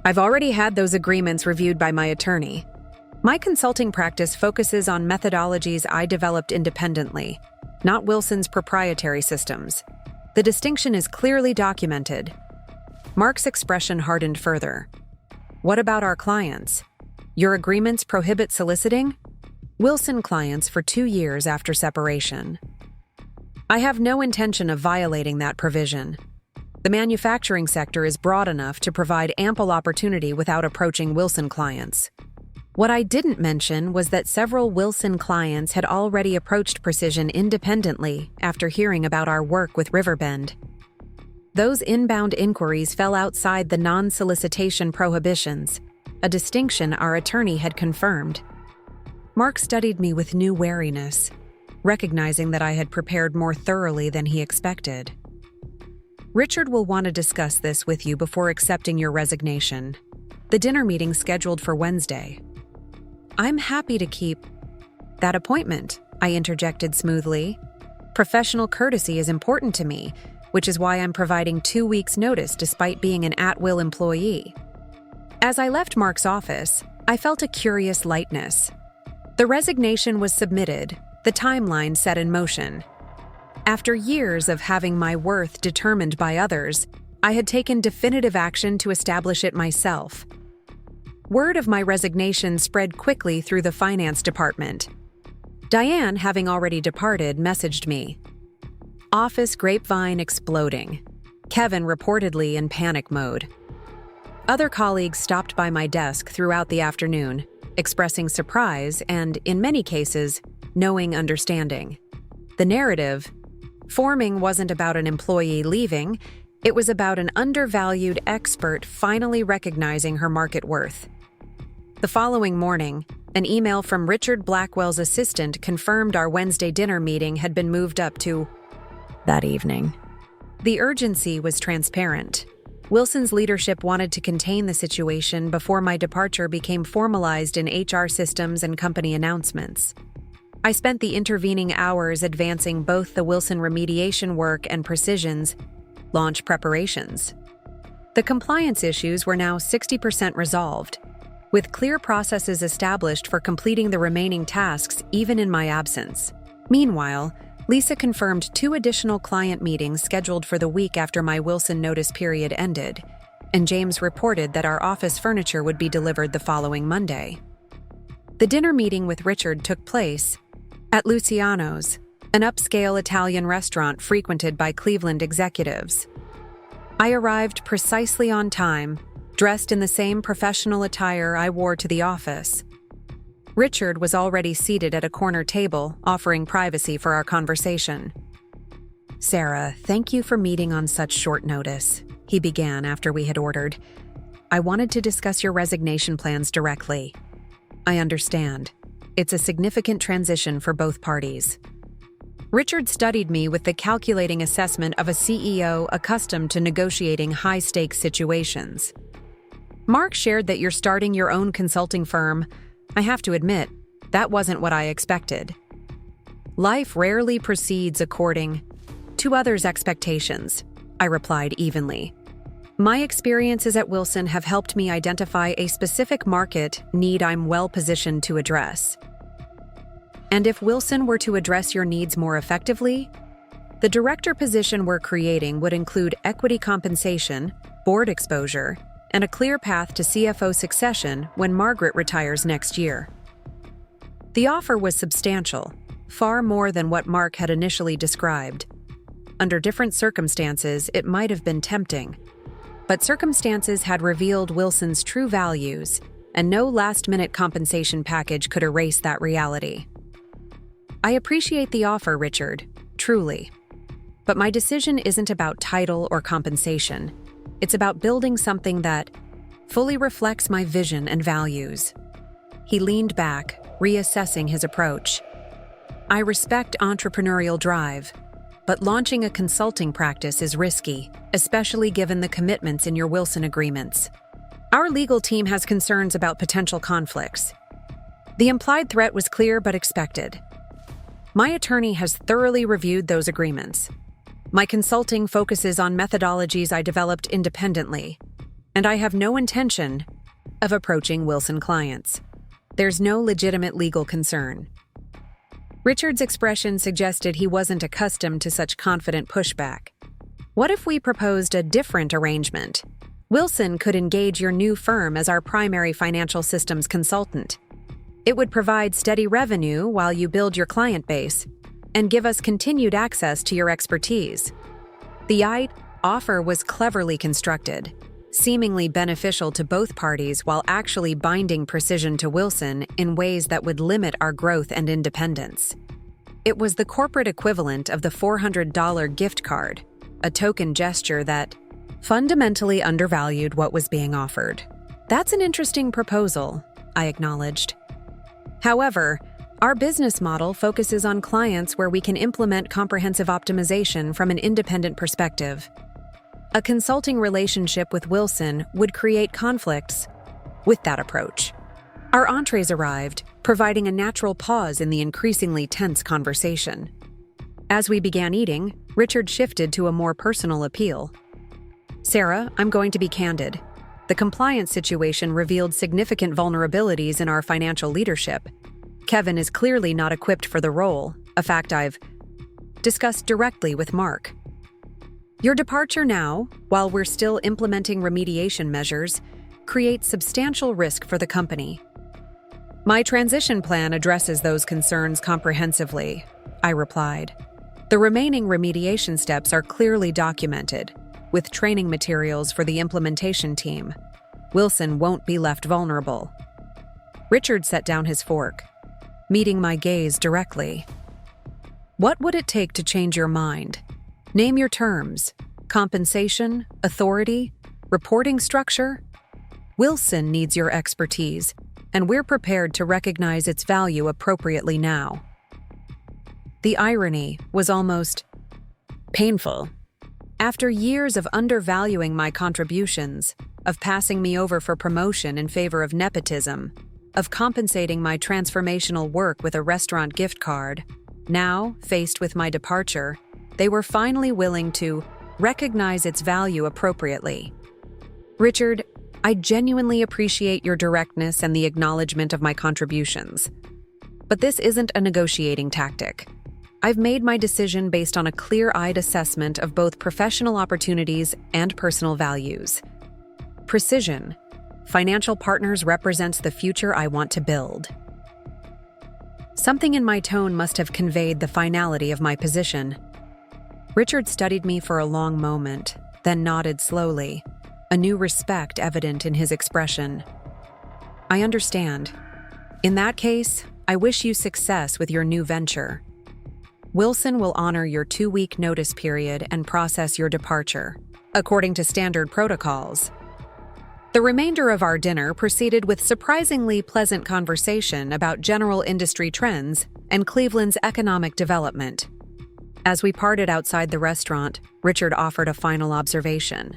I've already had those agreements reviewed by my attorney. My consulting practice focuses on methodologies I developed independently, not Wilson's proprietary systems. The distinction is clearly documented. Mark's expression hardened further. What about our clients? Your agreements prohibit soliciting? Wilson clients for 2 years after separation. I have no intention of violating that provision. The manufacturing sector is broad enough to provide ample opportunity without approaching Wilson clients. What I didn't mention was that several Wilson clients had already approached Precision independently after hearing about our work with Riverbend. Those inbound inquiries fell outside the non-solicitation prohibitions, a distinction our attorney had confirmed. Mark studied me with new wariness, recognizing that I had prepared more thoroughly than he expected. Richard will want to discuss this with you before accepting your resignation. The dinner meeting's scheduled for Wednesday. I'm happy to keep that appointment, I interjected smoothly. Professional courtesy is important to me, which is why I'm providing 2 weeks' notice despite being an at-will employee. As I left Mark's office, I felt a curious lightness. The resignation was submitted, the timeline set in motion. After years of having my worth determined by others, I had taken definitive action to establish it myself. Word of my resignation spread quickly through the finance department. Diane, having already departed, messaged me. Office grapevine exploding. Kevin reportedly in panic mode. Other colleagues stopped by my desk throughout the afternoon, expressing surprise and, in many cases, knowing understanding. The narrative forming wasn't about an employee leaving, it was about an undervalued expert finally recognizing her market worth. The following morning, an email from Richard Blackwell's assistant confirmed our Wednesday dinner meeting had been moved up to that evening. The urgency was transparent. Wilson's leadership wanted to contain the situation before my departure became formalized in HR systems and company announcements. I spent the intervening hours advancing both the Wilson remediation work and Precision's launch preparations. The compliance issues were now 60% resolved, with clear processes established for completing the remaining tasks even in my absence. Meanwhile, Lisa confirmed 2 additional client meetings scheduled for the week after my Wilson notice period ended, and James reported that our office furniture would be delivered the following Monday. The dinner meeting with Richard took place at Luciano's, an upscale Italian restaurant frequented by Cleveland executives. I arrived precisely on time, dressed in the same professional attire I wore to the office. Richard was already seated at a corner table, offering privacy for our conversation. "Sarah, thank you for meeting on such short notice," he began after we had ordered. "I wanted to discuss your resignation plans directly. I understand. It's a significant transition for both parties." Richard studied me with the calculating assessment of a CEO accustomed to negotiating high-stakes situations. "Mark shared that you're starting your own consulting firm. I have to admit, that wasn't what I expected." "Life rarely proceeds according to others' expectations," I replied evenly. "My experiences at Wilson have helped me identify a specific market need I'm well positioned to address. And if Wilson were to address your needs more effectively, the director position we're creating would include equity compensation, board exposure, and a clear path to CFO succession when Margaret retires next year." The offer was substantial, far more than what Mark had initially described. Under different circumstances, it might have been tempting. But circumstances had revealed Wilson's true values, and no last-minute compensation package could erase that reality. "I appreciate the offer, Richard, truly. But my decision isn't about title or compensation. It's about building something that fully reflects my vision and values." He leaned back, reassessing his approach. "I respect entrepreneurial drive, but launching a consulting practice is risky, especially given the commitments in your Wilson agreements. Our legal team has concerns about potential conflicts." The implied threat was clear but expected. My attorney has thoroughly reviewed those agreements. My consulting focuses on methodologies I developed independently, and I have no intention of approaching Wilson clients. There's no legitimate legal concern. Richard's expression suggested he wasn't accustomed to such confident pushback. What if we proposed a different arrangement? Wilson could engage your new firm as our primary financial systems consultant. It would provide steady revenue while you build your client base and give us continued access to your expertise. The offer was cleverly constructed, seemingly beneficial to both parties while actually binding Precision to Wilson in ways that would limit our growth and independence. It was the corporate equivalent of the $400 gift card, a token gesture that fundamentally undervalued what was being offered. That's an interesting proposal, I acknowledged. However, our business model focuses on clients where we can implement comprehensive optimization from an independent perspective. A consulting relationship with Wilson would create conflicts with that approach. Our entrees arrived, providing a natural pause in the increasingly tense conversation. As we began eating, Richard shifted to a more personal appeal. Sarah, I'm going to be candid. The compliance situation revealed significant vulnerabilities in our financial leadership. Kevin is clearly not equipped for the role, a fact I've discussed directly with Mark. Your departure now, while we're still implementing remediation measures, creates substantial risk for the company. My transition plan addresses those concerns comprehensively, I replied. The remaining remediation steps are clearly documented, with training materials for the implementation team. Wilson won't be left vulnerable. Richard set down his fork, meeting my gaze directly. What would it take to change your mind? Name your terms: compensation, authority, reporting structure. Wilson needs your expertise, and we're prepared to recognize its value appropriately now. The irony was almost painful. After years of undervaluing my contributions, of passing me over for promotion in favor of nepotism, of compensating my transformational work with a restaurant gift card, now, faced with my departure, they were finally willing to recognize its value appropriately. Richard, I genuinely appreciate your directness and the acknowledgement of my contributions. But this isn't a negotiating tactic. I've made my decision based on a clear-eyed assessment of both professional opportunities and personal values. Precision, Financial Partners represents the future I want to build. Something in my tone must have conveyed the finality of my position. Richard studied me for a long moment, then nodded slowly, a new respect evident in his expression. I understand. In that case, I wish you success with your new venture. Wilson will honor your 2-week notice period and process your departure, according to standard protocols. The remainder of our dinner proceeded with surprisingly pleasant conversation about general industry trends and Cleveland's economic development. As we parted outside the restaurant, Richard offered a final observation.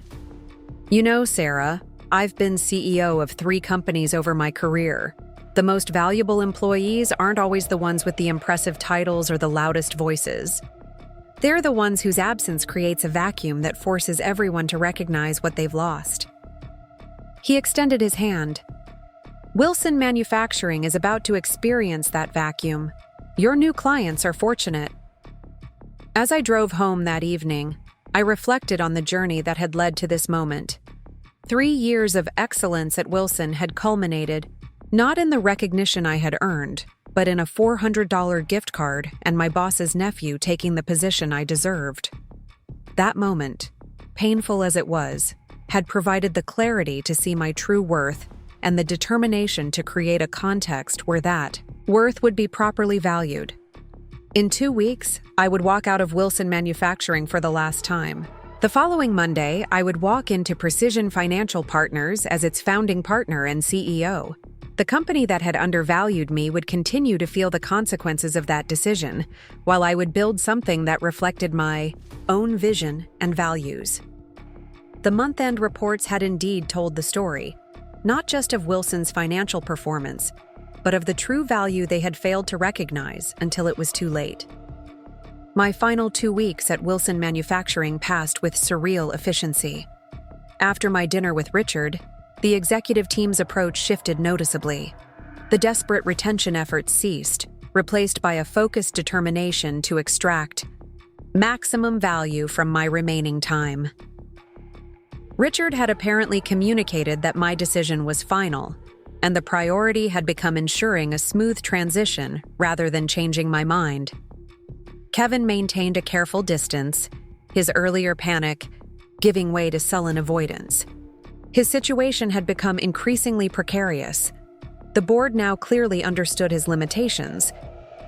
You know, Sarah, I've been CEO of 3 companies over my career. The most valuable employees aren't always the ones with the impressive titles or the loudest voices. They're the ones whose absence creates a vacuum that forces everyone to recognize what they've lost. He extended his hand. Wilson Manufacturing is about to experience that vacuum. Your new clients are fortunate. As I drove home that evening, I reflected on the journey that had led to this moment. 3 years of excellence at Wilson had culminated not in the recognition I had earned, but in a $400 gift card and my boss's nephew taking the position I deserved. That moment, painful as it was, had provided the clarity to see my true worth and the determination to create a context where that worth would be properly valued. In 2 weeks, I would walk out of Wilson Manufacturing for the last time. The following Monday, I would walk into Precision Financial Partners as its founding partner and CEO. The company that had undervalued me would continue to feel the consequences of that decision, while I would build something that reflected my own vision and values. The month-end reports had indeed told the story, not just of Wilson's financial performance, but of the true value they had failed to recognize until it was too late. My final 2 weeks at Wilson Manufacturing passed with surreal efficiency. After my dinner with Richard, the executive team's approach shifted noticeably. The desperate retention efforts ceased, replaced by a focused determination to extract maximum value from my remaining time. Richard had apparently communicated that my decision was final, and the priority had become ensuring a smooth transition rather than changing my mind. Kevin maintained a careful distance, his earlier panic giving way to sullen avoidance. His situation had become increasingly precarious. The board now clearly understood his limitations,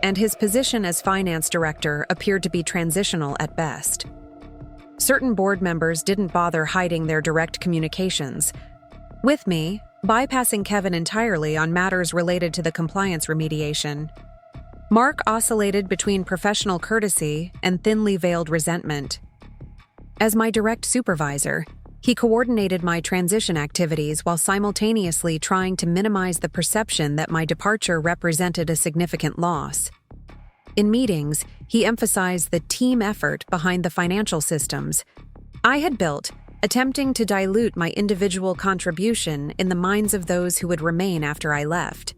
and his position as finance director appeared to be transitional at best. Certain board members didn't bother hiding their direct communications with me, bypassing Kevin entirely on matters related to the compliance remediation. Mark oscillated between professional courtesy and thinly veiled resentment. As my direct supervisor, he coordinated my transition activities while simultaneously trying to minimize the perception that my departure represented a significant loss. In meetings, he emphasized the team effort behind the financial systems I had built, attempting to dilute my individual contribution in the minds of those who would remain after I left.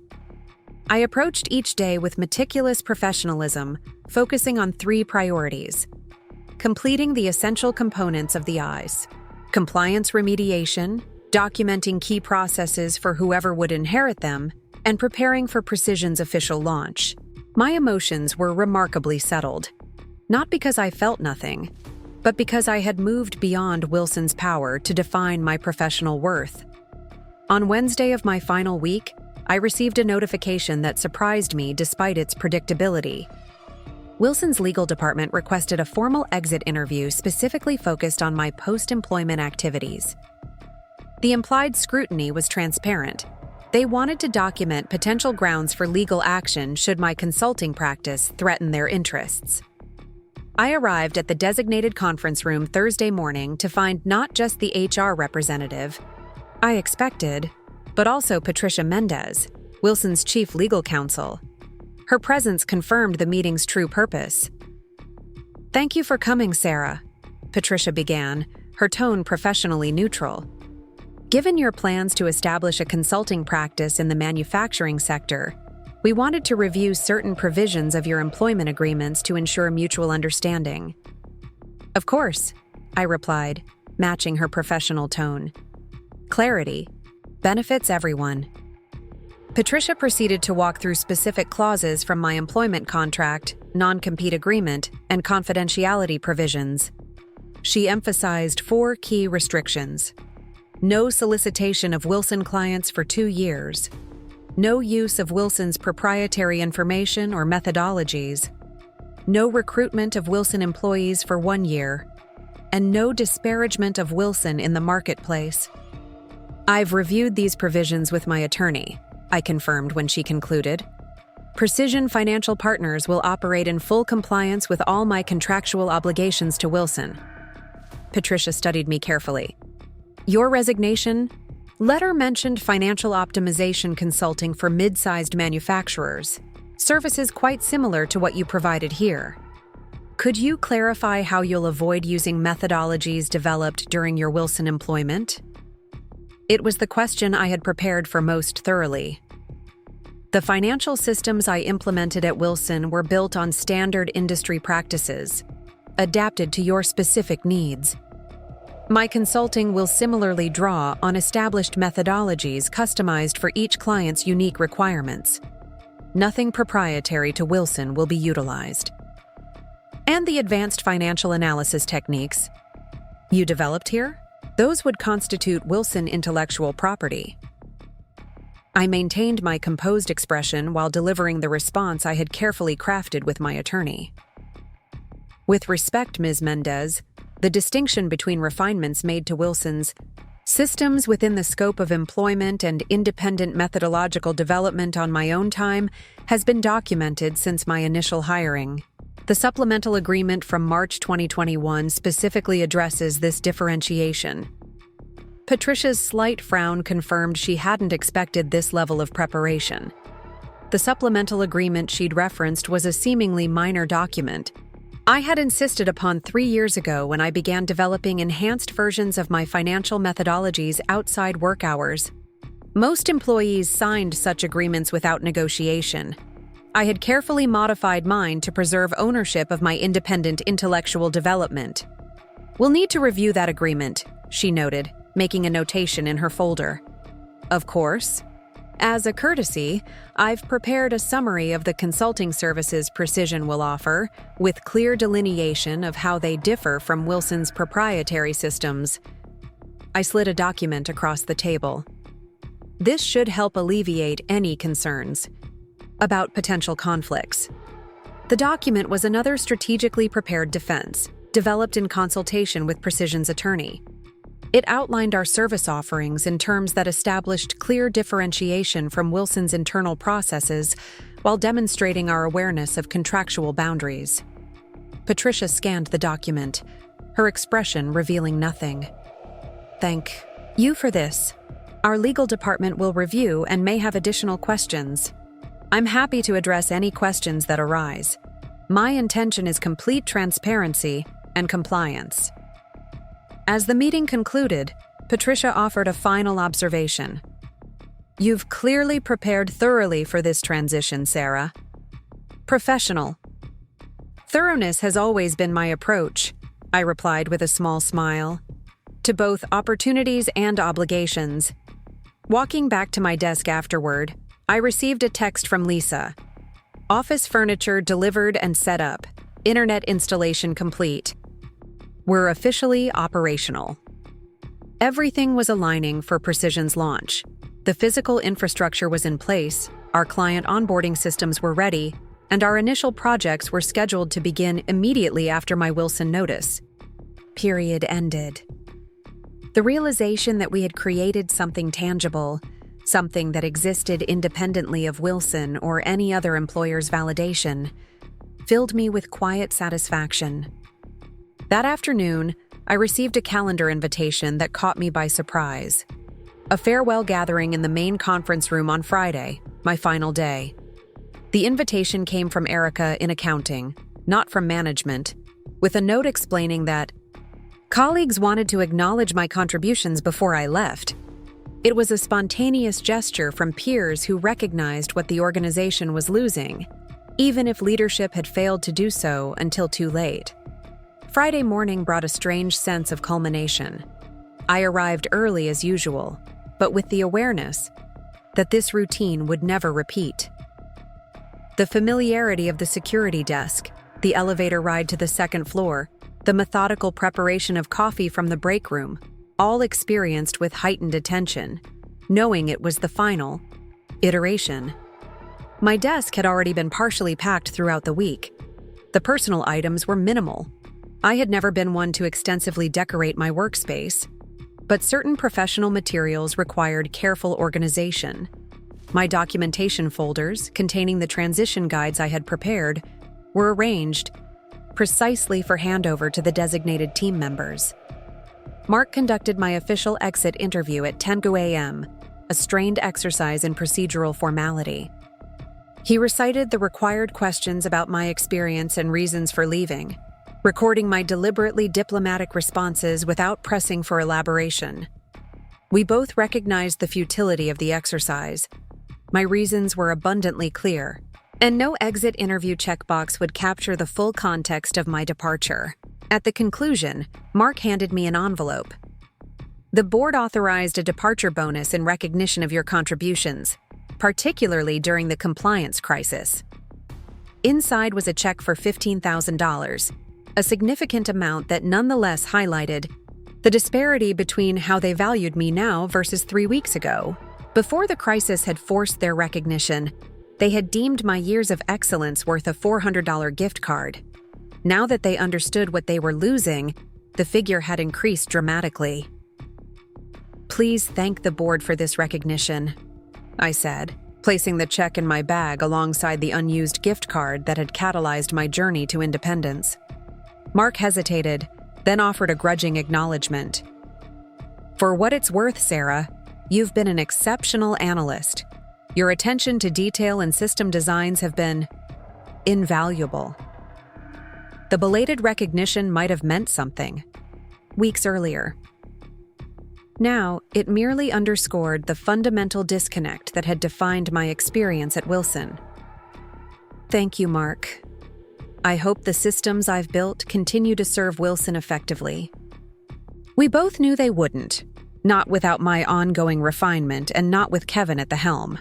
I approached each day with meticulous professionalism, focusing on 3 priorities: completing the essential components of the I's, compliance remediation, documenting key processes for whoever would inherit them, and preparing for Precision's official launch. My emotions were remarkably settled, not because I felt nothing, but because I had moved beyond Wilson's power to define my professional worth. On Wednesday of my final week, I received a notification that surprised me despite its predictability. Wilson's legal department requested a formal exit interview specifically focused on my post-employment activities. The implied scrutiny was transparent. They wanted to document potential grounds for legal action should my consulting practice threaten their interests. I arrived at the designated conference room Thursday morning to find not just the HR representative I expected, but also Patricia Mendez, Wilson's chief legal counsel. Her presence confirmed the meeting's true purpose. "Thank you for coming, Sarah," Patricia began, her tone professionally neutral. "Given your plans to establish a consulting practice in the manufacturing sector, we wanted to review certain provisions of your employment agreements to ensure mutual understanding." "Of course," I replied, matching her professional tone. "Clarity benefits everyone." Patricia proceeded to walk through specific clauses from my employment contract, non-compete agreement, and confidentiality provisions. She emphasized 4 key restrictions: no solicitation of Wilson clients for 2 years, no use of Wilson's proprietary information or methodologies, no recruitment of Wilson employees for 1 year, and no disparagement of Wilson in the marketplace. "I've reviewed these provisions with my attorney," I confirmed when she concluded. "Precision Financial Partners will operate in full compliance with all my contractual obligations to Wilson." Patricia studied me carefully. "Your resignation letter mentioned financial optimization consulting for mid-sized manufacturers, services quite similar to what you provided here. Could you clarify how you'll avoid using methodologies developed during your Wilson employment?" It was the question I had prepared for most thoroughly. The financial systems I implemented at Wilson were built on standard industry practices, adapted to your specific needs. My consulting will similarly draw on established methodologies customized for each client's unique requirements. Nothing proprietary to Wilson will be utilized. And the advanced financial analysis techniques you developed here? Those would constitute Wilson intellectual property. I maintained my composed expression while delivering the response I had carefully crafted with my attorney. "With respect, Ms. Mendez, the distinction between refinements made to Wilson's systems within the scope of employment and independent methodological development on my own time has been documented since my initial hiring. The supplemental agreement from March 2021 specifically addresses this differentiation." Patricia's slight frown confirmed she hadn't expected this level of preparation. The supplemental agreement she'd referenced was a seemingly minor document I had insisted upon 3 years ago when I began developing enhanced versions of my financial methodologies outside work hours. Most employees signed such agreements without negotiation. I had carefully modified mine to preserve ownership of my independent intellectual development. "We'll need to review that agreement," she noted, making a notation in her folder. "Of course. As a courtesy, I've prepared a summary of the consulting services Precision will offer, with clear delineation of how they differ from Wilson's proprietary systems." I slid a document across the table. This should help alleviate any concerns about potential conflicts. The document was another strategically prepared defense, developed in consultation with Precision's attorney. It outlined our service offerings in terms that established clear differentiation from Wilson's internal processes while demonstrating our awareness of contractual boundaries. Patricia scanned the document, her expression revealing nothing. "Thank you for this. Our legal department will review and may have additional questions. I'm happy to address any questions that arise. My intention is complete transparency and compliance." As the meeting concluded, Patricia offered a final observation. "You've clearly prepared thoroughly for this transition, Sarah." "Professional." "Thoroughness has always been my approach," I replied with a small smile, "to both opportunities and obligations." Walking back to my desk afterward, I received a text from Lisa. "Office furniture delivered and set up. Internet installation complete. We're officially operational." Everything was aligning for Precision's launch. The physical infrastructure was in place, our client onboarding systems were ready, and our initial projects were scheduled to begin immediately after my Wilson notice. Period ended. The realization that we had created something tangible, something that existed independently of Wilson or any other employer's validation, filled me with quiet satisfaction. That afternoon, I received a calendar invitation that caught me by surprise. A farewell gathering in the main conference room on Friday, my final day. The invitation came from Erica in accounting, not from management, with a note explaining that colleagues wanted to acknowledge my contributions before I left. It was a spontaneous gesture from peers who recognized what the organization was losing, even if leadership had failed to do so until too late. Friday morning brought a strange sense of culmination. I arrived early as usual, but with the awareness that this routine would never repeat. The familiarity of the security desk, the elevator ride to the second floor, the methodical preparation of coffee from the break room, all experienced with heightened attention, knowing it was the final iteration. My desk had already been partially packed throughout the week. The personal items were minimal. I had never been one to extensively decorate my workspace, but certain professional materials required careful organization. My documentation folders, containing the transition guides I had prepared, were arranged precisely for handover to the designated team members. Mark conducted my official exit interview at 10 a.m., a strained exercise in procedural formality. He recited the required questions about my experience and reasons for leaving, recording my deliberately diplomatic responses without pressing for elaboration. We both recognized the futility of the exercise. My reasons were abundantly clear, and no exit interview checkbox would capture the full context of my departure. At the conclusion, Mark handed me an envelope. "The board authorized a departure bonus in recognition of your contributions, particularly during the compliance crisis." Inside was a check for $15,000, a significant amount that nonetheless highlighted the disparity between how they valued me now versus 3 weeks ago. Before the crisis had forced their recognition, they had deemed my years of excellence worth a $400 gift card. Now that they understood what they were losing, the figure had increased dramatically. "Please thank the board for this recognition," I said, placing the check in my bag alongside the unused gift card that had catalyzed my journey to independence. Mark hesitated, then offered a grudging acknowledgment. "For what it's worth, Sarah, you've been an exceptional analyst. Your attention to detail and system designs have been invaluable. The belated recognition might have meant something weeks earlier. Now, it merely underscored the fundamental disconnect that had defined my experience at Wilson. Thank you, Mark. I hope the systems I've built continue to serve Wilson effectively. We both knew they wouldn't, not without my ongoing refinement and not with Kevin at the helm.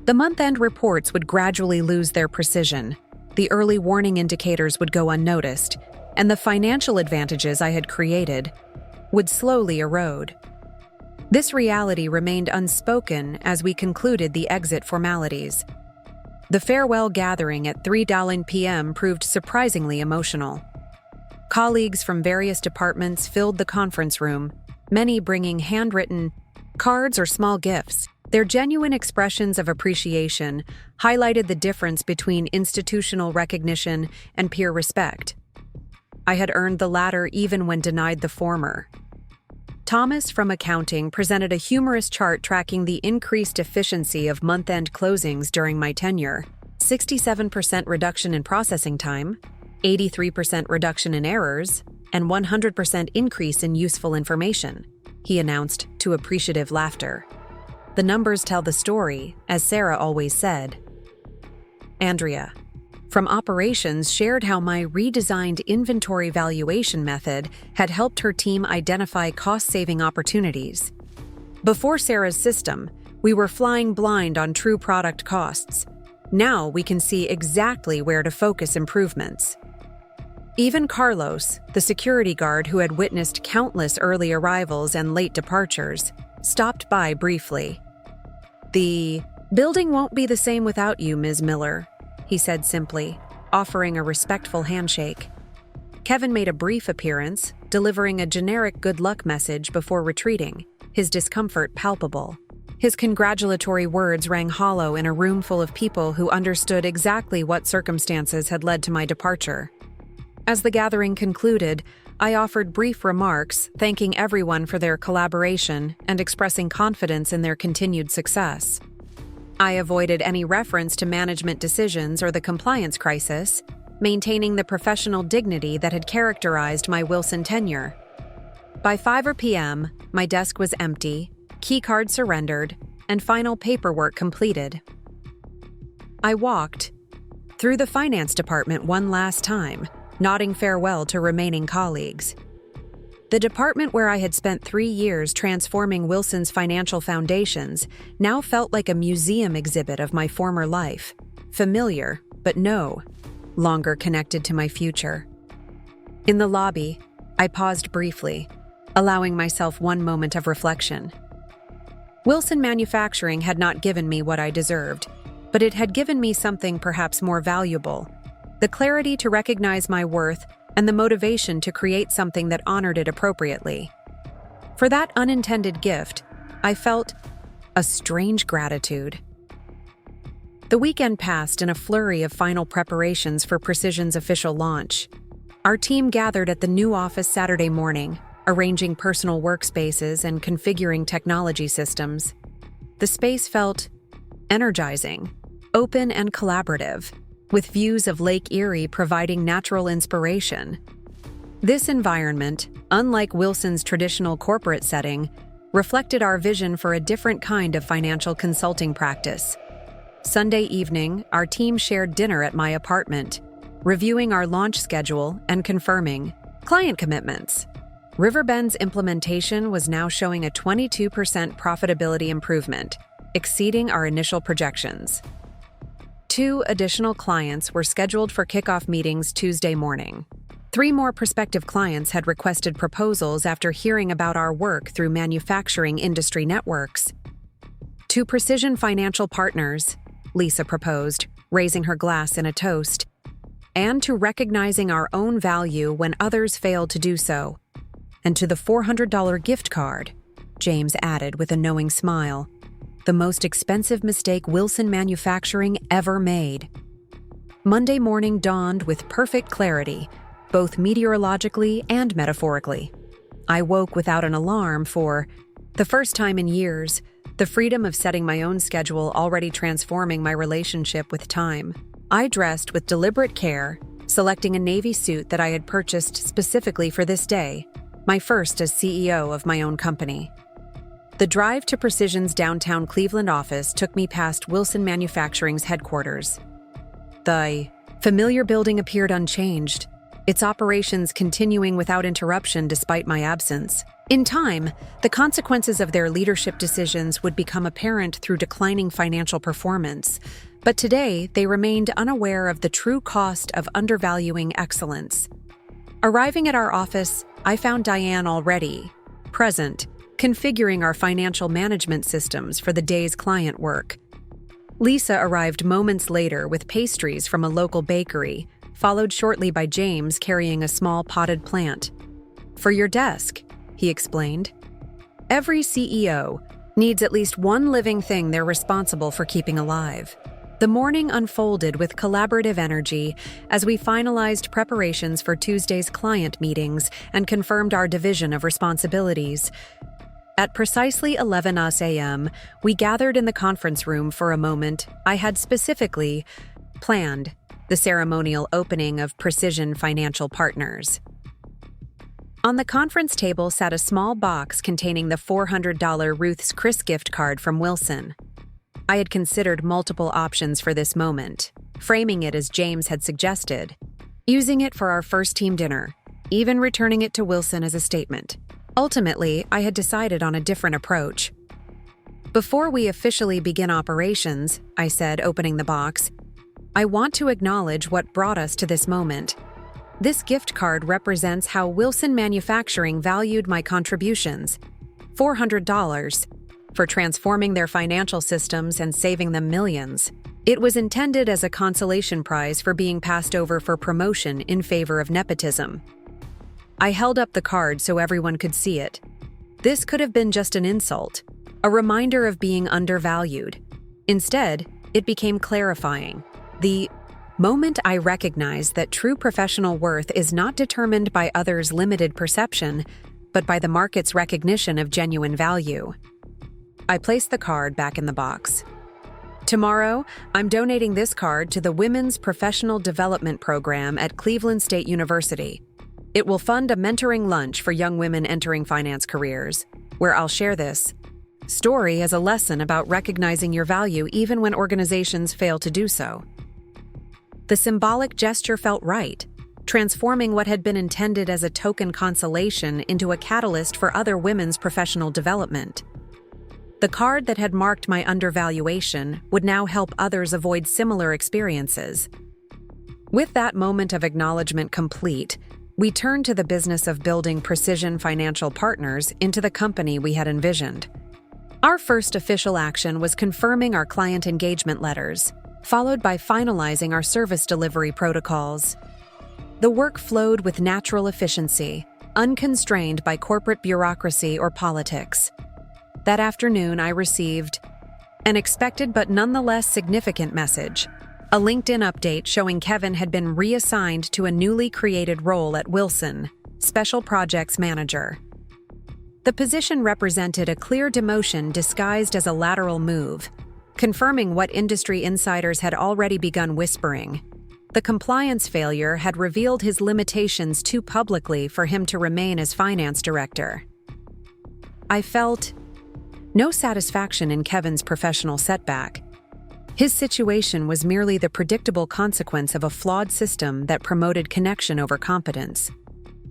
The month-end reports would gradually lose their precision, the early warning indicators would go unnoticed, and the financial advantages I had created would slowly erode. This reality remained unspoken as we concluded the exit formalities. The farewell gathering at 3 p.m. proved surprisingly emotional. Colleagues from various departments filled the conference room, many bringing handwritten cards or small gifts. Their genuine expressions of appreciation highlighted the difference between institutional recognition and peer respect. I had earned the latter even when denied the former. Thomas from accounting presented a humorous chart tracking the increased efficiency of month-end closings during my tenure: 67% reduction in processing time, 83% reduction in errors, and 100% increase in useful information, he announced to appreciative laughter. The numbers tell the story, as Sarah always said. Andrea, from operations, shared how my redesigned inventory valuation method had helped her team identify cost-saving opportunities. Before Sarah's system, we were flying blind on true product costs. Now we can see exactly where to focus improvements. Even Carlos, the security guard who had witnessed countless early arrivals and late departures, stopped by briefly. "The building won't be the same without you, Ms. Miller," he said simply, offering a respectful handshake. Kevin made a brief appearance, delivering a generic good luck message before retreating, his discomfort palpable. His congratulatory words rang hollow in a room full of people who understood exactly what circumstances had led to my departure. As the gathering concluded, I offered brief remarks, thanking everyone for their collaboration and expressing confidence in their continued success. I avoided any reference to management decisions or the compliance crisis, maintaining the professional dignity that had characterized my Wilson tenure. By 5 p.m., my desk was empty, keycard surrendered, and final paperwork completed. I walked through the finance department one last time, nodding farewell to remaining colleagues. The department where I had spent 3 years transforming Wilson's financial foundations now felt like a museum exhibit of my former life, familiar, but no longer connected to my future. In the lobby, I paused briefly, allowing myself one moment of reflection. Wilson Manufacturing had not given me what I deserved, but it had given me something perhaps more valuable: the clarity to recognize my worth and the motivation to create something that honored it appropriately. For that unintended gift, I felt a strange gratitude. The weekend passed in a flurry of final preparations for Precision's official launch. Our team gathered at the new office Saturday morning, arranging personal workspaces and configuring technology systems. The space felt energizing, open and collaborative, with views of Lake Erie providing natural inspiration. This environment, unlike Wilson's traditional corporate setting, reflected our vision for a different kind of financial consulting practice. Sunday evening, our team shared dinner at my apartment, reviewing our launch schedule and confirming client commitments. Riverbend's implementation was now showing a 22% profitability improvement, exceeding our initial projections. 2 additional clients were scheduled for kickoff meetings Tuesday morning. 3 more prospective clients had requested proposals after hearing about our work through manufacturing industry networks. To Precision Financial Partners, Lisa proposed, raising her glass in a toast, and to recognizing our own value when others failed to do so. And to the $400 gift card, James added with a knowing smile. The most expensive mistake Wilson Manufacturing ever made. Monday morning dawned with perfect clarity, both meteorologically and metaphorically. I woke without an alarm for the first time in years, the freedom of setting my own schedule already transforming my relationship with time. I dressed with deliberate care, selecting a navy suit that I had purchased specifically for this day, my first as CEO of my own company. The drive to Precision's downtown Cleveland office took me past Wilson Manufacturing's headquarters. The familiar building appeared unchanged, its operations continuing without interruption despite my absence. In time, the consequences of their leadership decisions would become apparent through declining financial performance, but today they remained unaware of the true cost of undervaluing excellence. Arriving at our office, I found Diane already present, configuring our financial management systems for the day's client work. Lisa arrived moments later with pastries from a local bakery, followed shortly by James carrying a small potted plant. "For your desk," he explained. "Every CEO needs at least one living thing they're responsible for keeping alive." The morning unfolded with collaborative energy as we finalized preparations for Tuesday's client meetings and confirmed our division of responsibilities. At precisely 11 a.m., we gathered in the conference room for a moment I had specifically planned: the ceremonial opening of Precision Financial Partners. On the conference table sat a small box containing the $400 Ruth's Chris gift card from Wilson. I had considered multiple options for this moment, framing it as James had suggested, using it for our first team dinner, even returning it to Wilson as a statement. Ultimately, I had decided on a different approach. "Before we officially begin operations," I said, opening the box, "I want to acknowledge what brought us to this moment. This gift card represents how Wilson Manufacturing valued my contributions, $400, for transforming their financial systems and saving them millions. It was intended as a consolation prize for being passed over for promotion in favor of nepotism." I held up the card so everyone could see it. This could have been just an insult, a reminder of being undervalued. Instead, it became clarifying. The moment I recognized that true professional worth is not determined by others' limited perception, but by the market's recognition of genuine value. I placed the card back in the box. "Tomorrow, I'm donating this card to the Women's Professional Development Program at Cleveland State University. It will fund a mentoring lunch for young women entering finance careers, where I'll share this story as a lesson about recognizing your value even when organizations fail to do so." The symbolic gesture felt right, transforming what had been intended as a token consolation into a catalyst for other women's professional development. The card that had marked my undervaluation would now help others avoid similar experiences. With that moment of acknowledgement complete, we turned to the business of building Precision Financial Partners into the company we had envisioned. Our first official action was confirming our client engagement letters, followed by finalizing our service delivery protocols. The work flowed with natural efficiency, unconstrained by corporate bureaucracy or politics. That afternoon, I received an expected but nonetheless significant message, a LinkedIn update showing Kevin had been reassigned to a newly created role at Wilson, Special Projects Manager. The position represented a clear demotion disguised as a lateral move, confirming what industry insiders had already begun whispering. The compliance failure had revealed his limitations too publicly for him to remain as finance director. I felt no satisfaction in Kevin's professional setback. His situation was merely the predictable consequence of a flawed system that promoted connection over competence.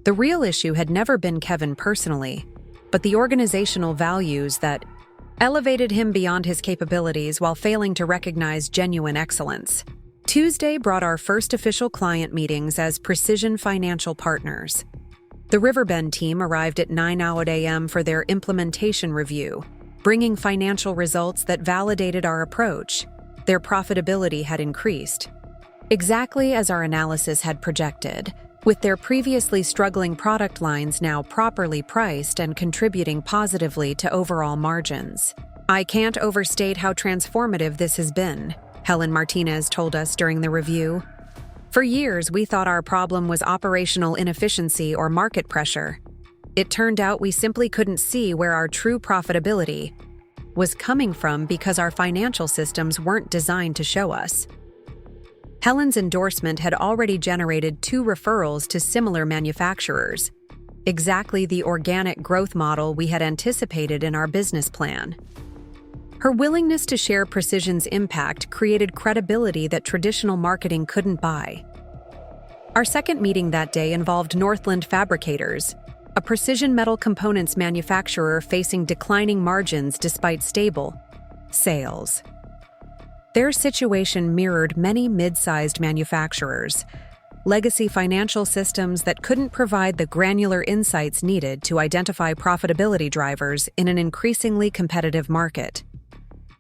The real issue had never been Kevin personally, but the organizational values that elevated him beyond his capabilities while failing to recognize genuine excellence. Tuesday brought our first official client meetings as Precision Financial Partners. The Riverbend team arrived at 9 a.m. for their implementation review, bringing financial results that validated our approach. Their profitability had increased, exactly as our analysis had projected, with their previously struggling product lines now properly priced and contributing positively to overall margins. "I can't overstate how transformative this has been," Helen Martinez told us during the review. "For years, we thought our problem was operational inefficiency or market pressure. It turned out we simply couldn't see where our true profitability was coming from because our financial systems weren't designed to show us. Helen's endorsement had already generated 2 referrals to similar manufacturers, exactly the organic growth model we had anticipated in our business plan. Her willingness to share Precision's impact created credibility that traditional marketing couldn't buy. Our second meeting that day involved Northland Fabricators, a precision metal components manufacturer facing declining margins despite stable sales. Their situation mirrored many mid-sized manufacturers, legacy financial systems that couldn't provide the granular insights needed to identify profitability drivers in an increasingly competitive market.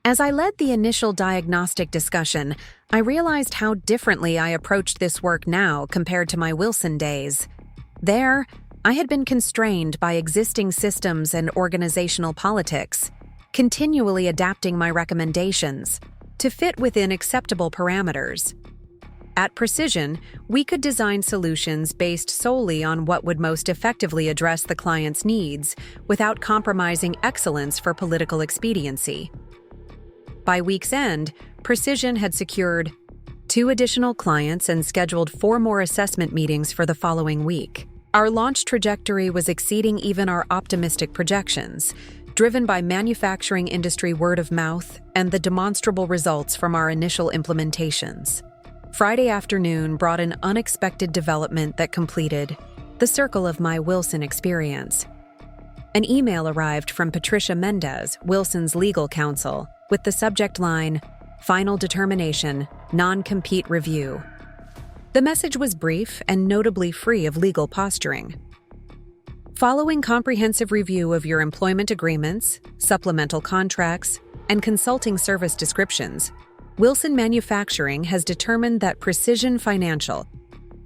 As I led the initial diagnostic discussion, I realized how differently I approached this work now compared to my Wilson days. There, I had been constrained by existing systems and organizational politics, continually adapting my recommendations to fit within acceptable parameters. At Precision, we could design solutions based solely on what would most effectively address the client's needs without compromising excellence for political expediency. By week's end, Precision had secured 2 additional clients and scheduled 4 more assessment meetings for the following week. Our launch trajectory was exceeding even our optimistic projections, driven by manufacturing industry word of mouth and the demonstrable results from our initial implementations. Friday afternoon brought an unexpected development that completed the circle of my Wilson experience. An email arrived from Patricia Mendez, Wilson's legal counsel, with the subject line, "Final Determination, Non-Compete Review." The message was brief and notably free of legal posturing. Following comprehensive review of your employment agreements, supplemental contracts, and consulting service descriptions, Wilson Manufacturing has determined that Precision Financial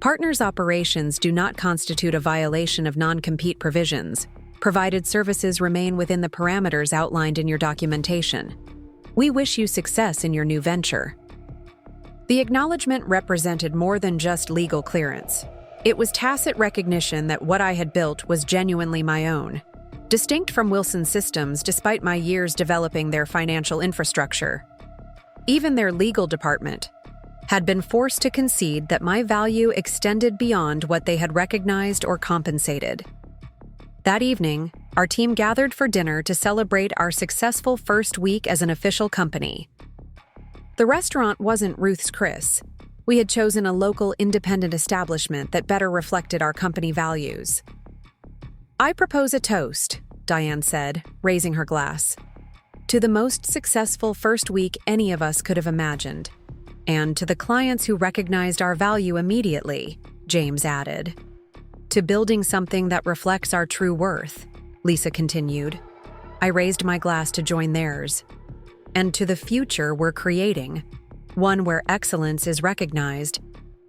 Partners' operations do not constitute a violation of non-compete provisions, provided services remain within the parameters outlined in your documentation. We wish you success in your new venture. The acknowledgment represented more than just legal clearance. It was tacit recognition that what I had built was genuinely my own, distinct from Wilson systems despite my years developing their financial infrastructure. Even their legal department had been forced to concede that my value extended beyond what they had recognized or compensated. That evening, our team gathered for dinner to celebrate our successful first week as an official company. The restaurant wasn't Ruth's Chris. We had chosen a local independent establishment that better reflected our company values. "I propose a toast," Diane said, raising her glass, "to the most successful first week any of us could have imagined, and to the clients who recognized our value immediately," James added. "To building something that reflects our true worth," Lisa continued. I raised my glass to join theirs. "And to the future we're creating, one where excellence is recognized,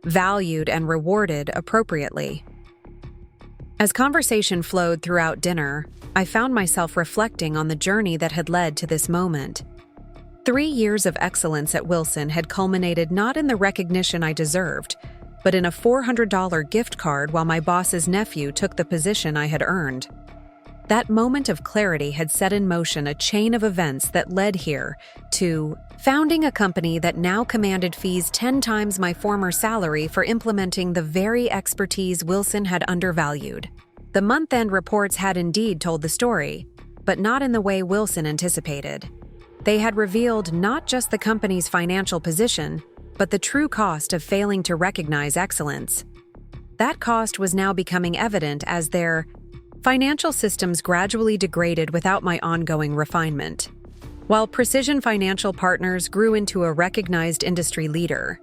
valued, and rewarded appropriately." As conversation flowed throughout dinner, I found myself reflecting on the journey that had led to this moment. 3 years of excellence at Wilson had culminated not in the recognition I deserved, but in a $400 gift card while my boss's nephew took the position I had earned. That moment of clarity had set in motion a chain of events that led here to founding a company that now commanded fees 10 times my former salary for implementing the very expertise Wilson had undervalued. The month-end reports had indeed told the story, but not in the way Wilson anticipated. They had revealed not just the company's financial position, but the true cost of failing to recognize excellence. That cost was now becoming evident as their financial systems gradually degraded without my ongoing refinement. While Precision Financial Partners grew into a recognized industry leader.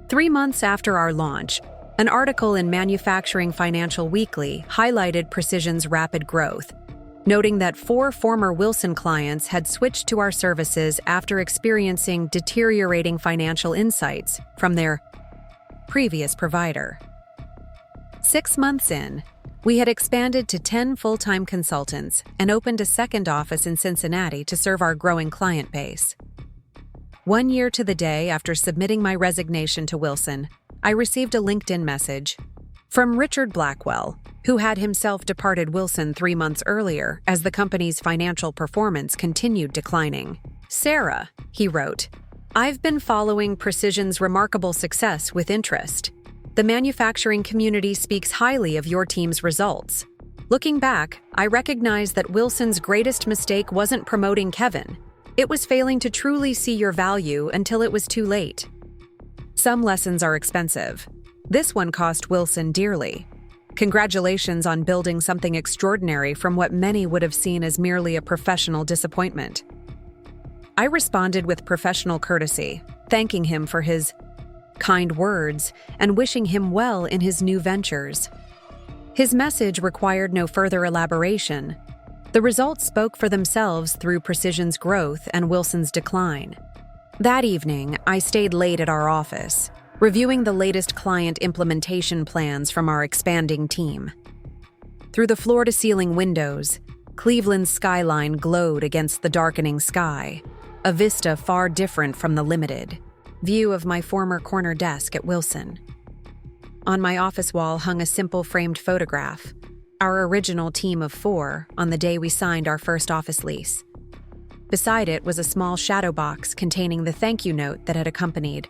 3 months after our launch, an article in Manufacturing Financial Weekly highlighted Precision's rapid growth, noting that 4 former Wilson clients had switched to our services after experiencing deteriorating financial insights from their previous provider. 6 months in, we had expanded to 10 full-time consultants and opened a second office in Cincinnati to serve our growing client base. 1 year to the day after submitting my resignation to Wilson, I received a LinkedIn message From Richard Blackwell, who had himself departed Wilson 3 months earlier as the company's financial performance continued declining. "Sarah," he wrote, "I've been following Precision's remarkable success with interest. The manufacturing community speaks highly of your team's results. Looking back, I recognize that Wilson's greatest mistake wasn't promoting Kevin. It was failing to truly see your value until it was too late." Some lessons are expensive. This one cost Wilson dearly. Congratulations on building something extraordinary from what many would have seen as merely a professional disappointment. I responded with professional courtesy, thanking him for his kind words and wishing him well in his new ventures. His message required no further elaboration. The results spoke for themselves through Precision's growth and Wilson's decline. That evening, I stayed late at our office, reviewing the latest client implementation plans from our expanding team. Through the floor-to-ceiling windows, Cleveland's skyline glowed against the darkening sky, a vista far different from the limited view of my former corner desk at Wilson. On my office wall hung a simple framed photograph, our original team of 4 on the day we signed our first office lease. Beside it was a small shadow box containing the thank you note that had accompanied.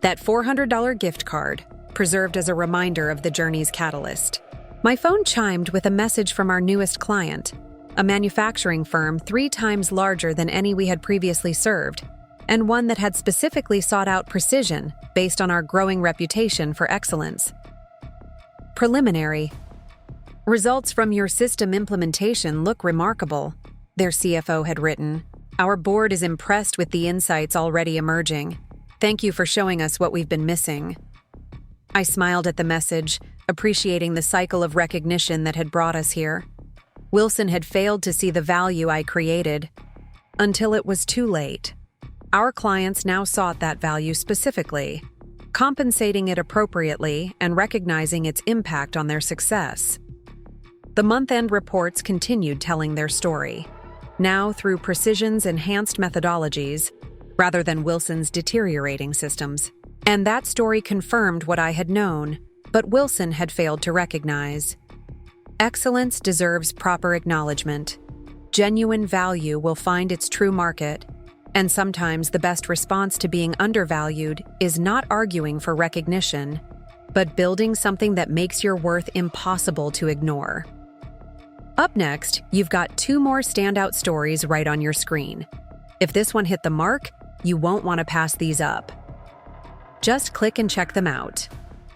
That $400 gift card, preserved as a reminder of the journey's catalyst. My phone chimed with a message from our newest client, a manufacturing firm 3 times larger than any we had previously served, and one that had specifically sought out Precision based on our growing reputation for excellence. Preliminary. "Results from your system implementation look remarkable," their CFO had written. "Our board is impressed with the insights already emerging. Thank you for showing us what we've been missing." I smiled at the message, appreciating the cycle of recognition that had brought us here. Wilson had failed to see the value I created until it was too late. Our clients now sought that value specifically, compensating it appropriately and recognizing its impact on their success. The month-end reports continued telling their story, now through Precision's enhanced methodologies, rather than Wilson's deteriorating systems. And that story confirmed what I had known, but Wilson had failed to recognize. Excellence deserves proper acknowledgment. Genuine value will find its true market, and sometimes the best response to being undervalued is not arguing for recognition, but building something that makes your worth impossible to ignore. Up next, you've got 2 more standout stories right on your screen. If this one hit the mark, you won't want to pass these up. Just click and check them out.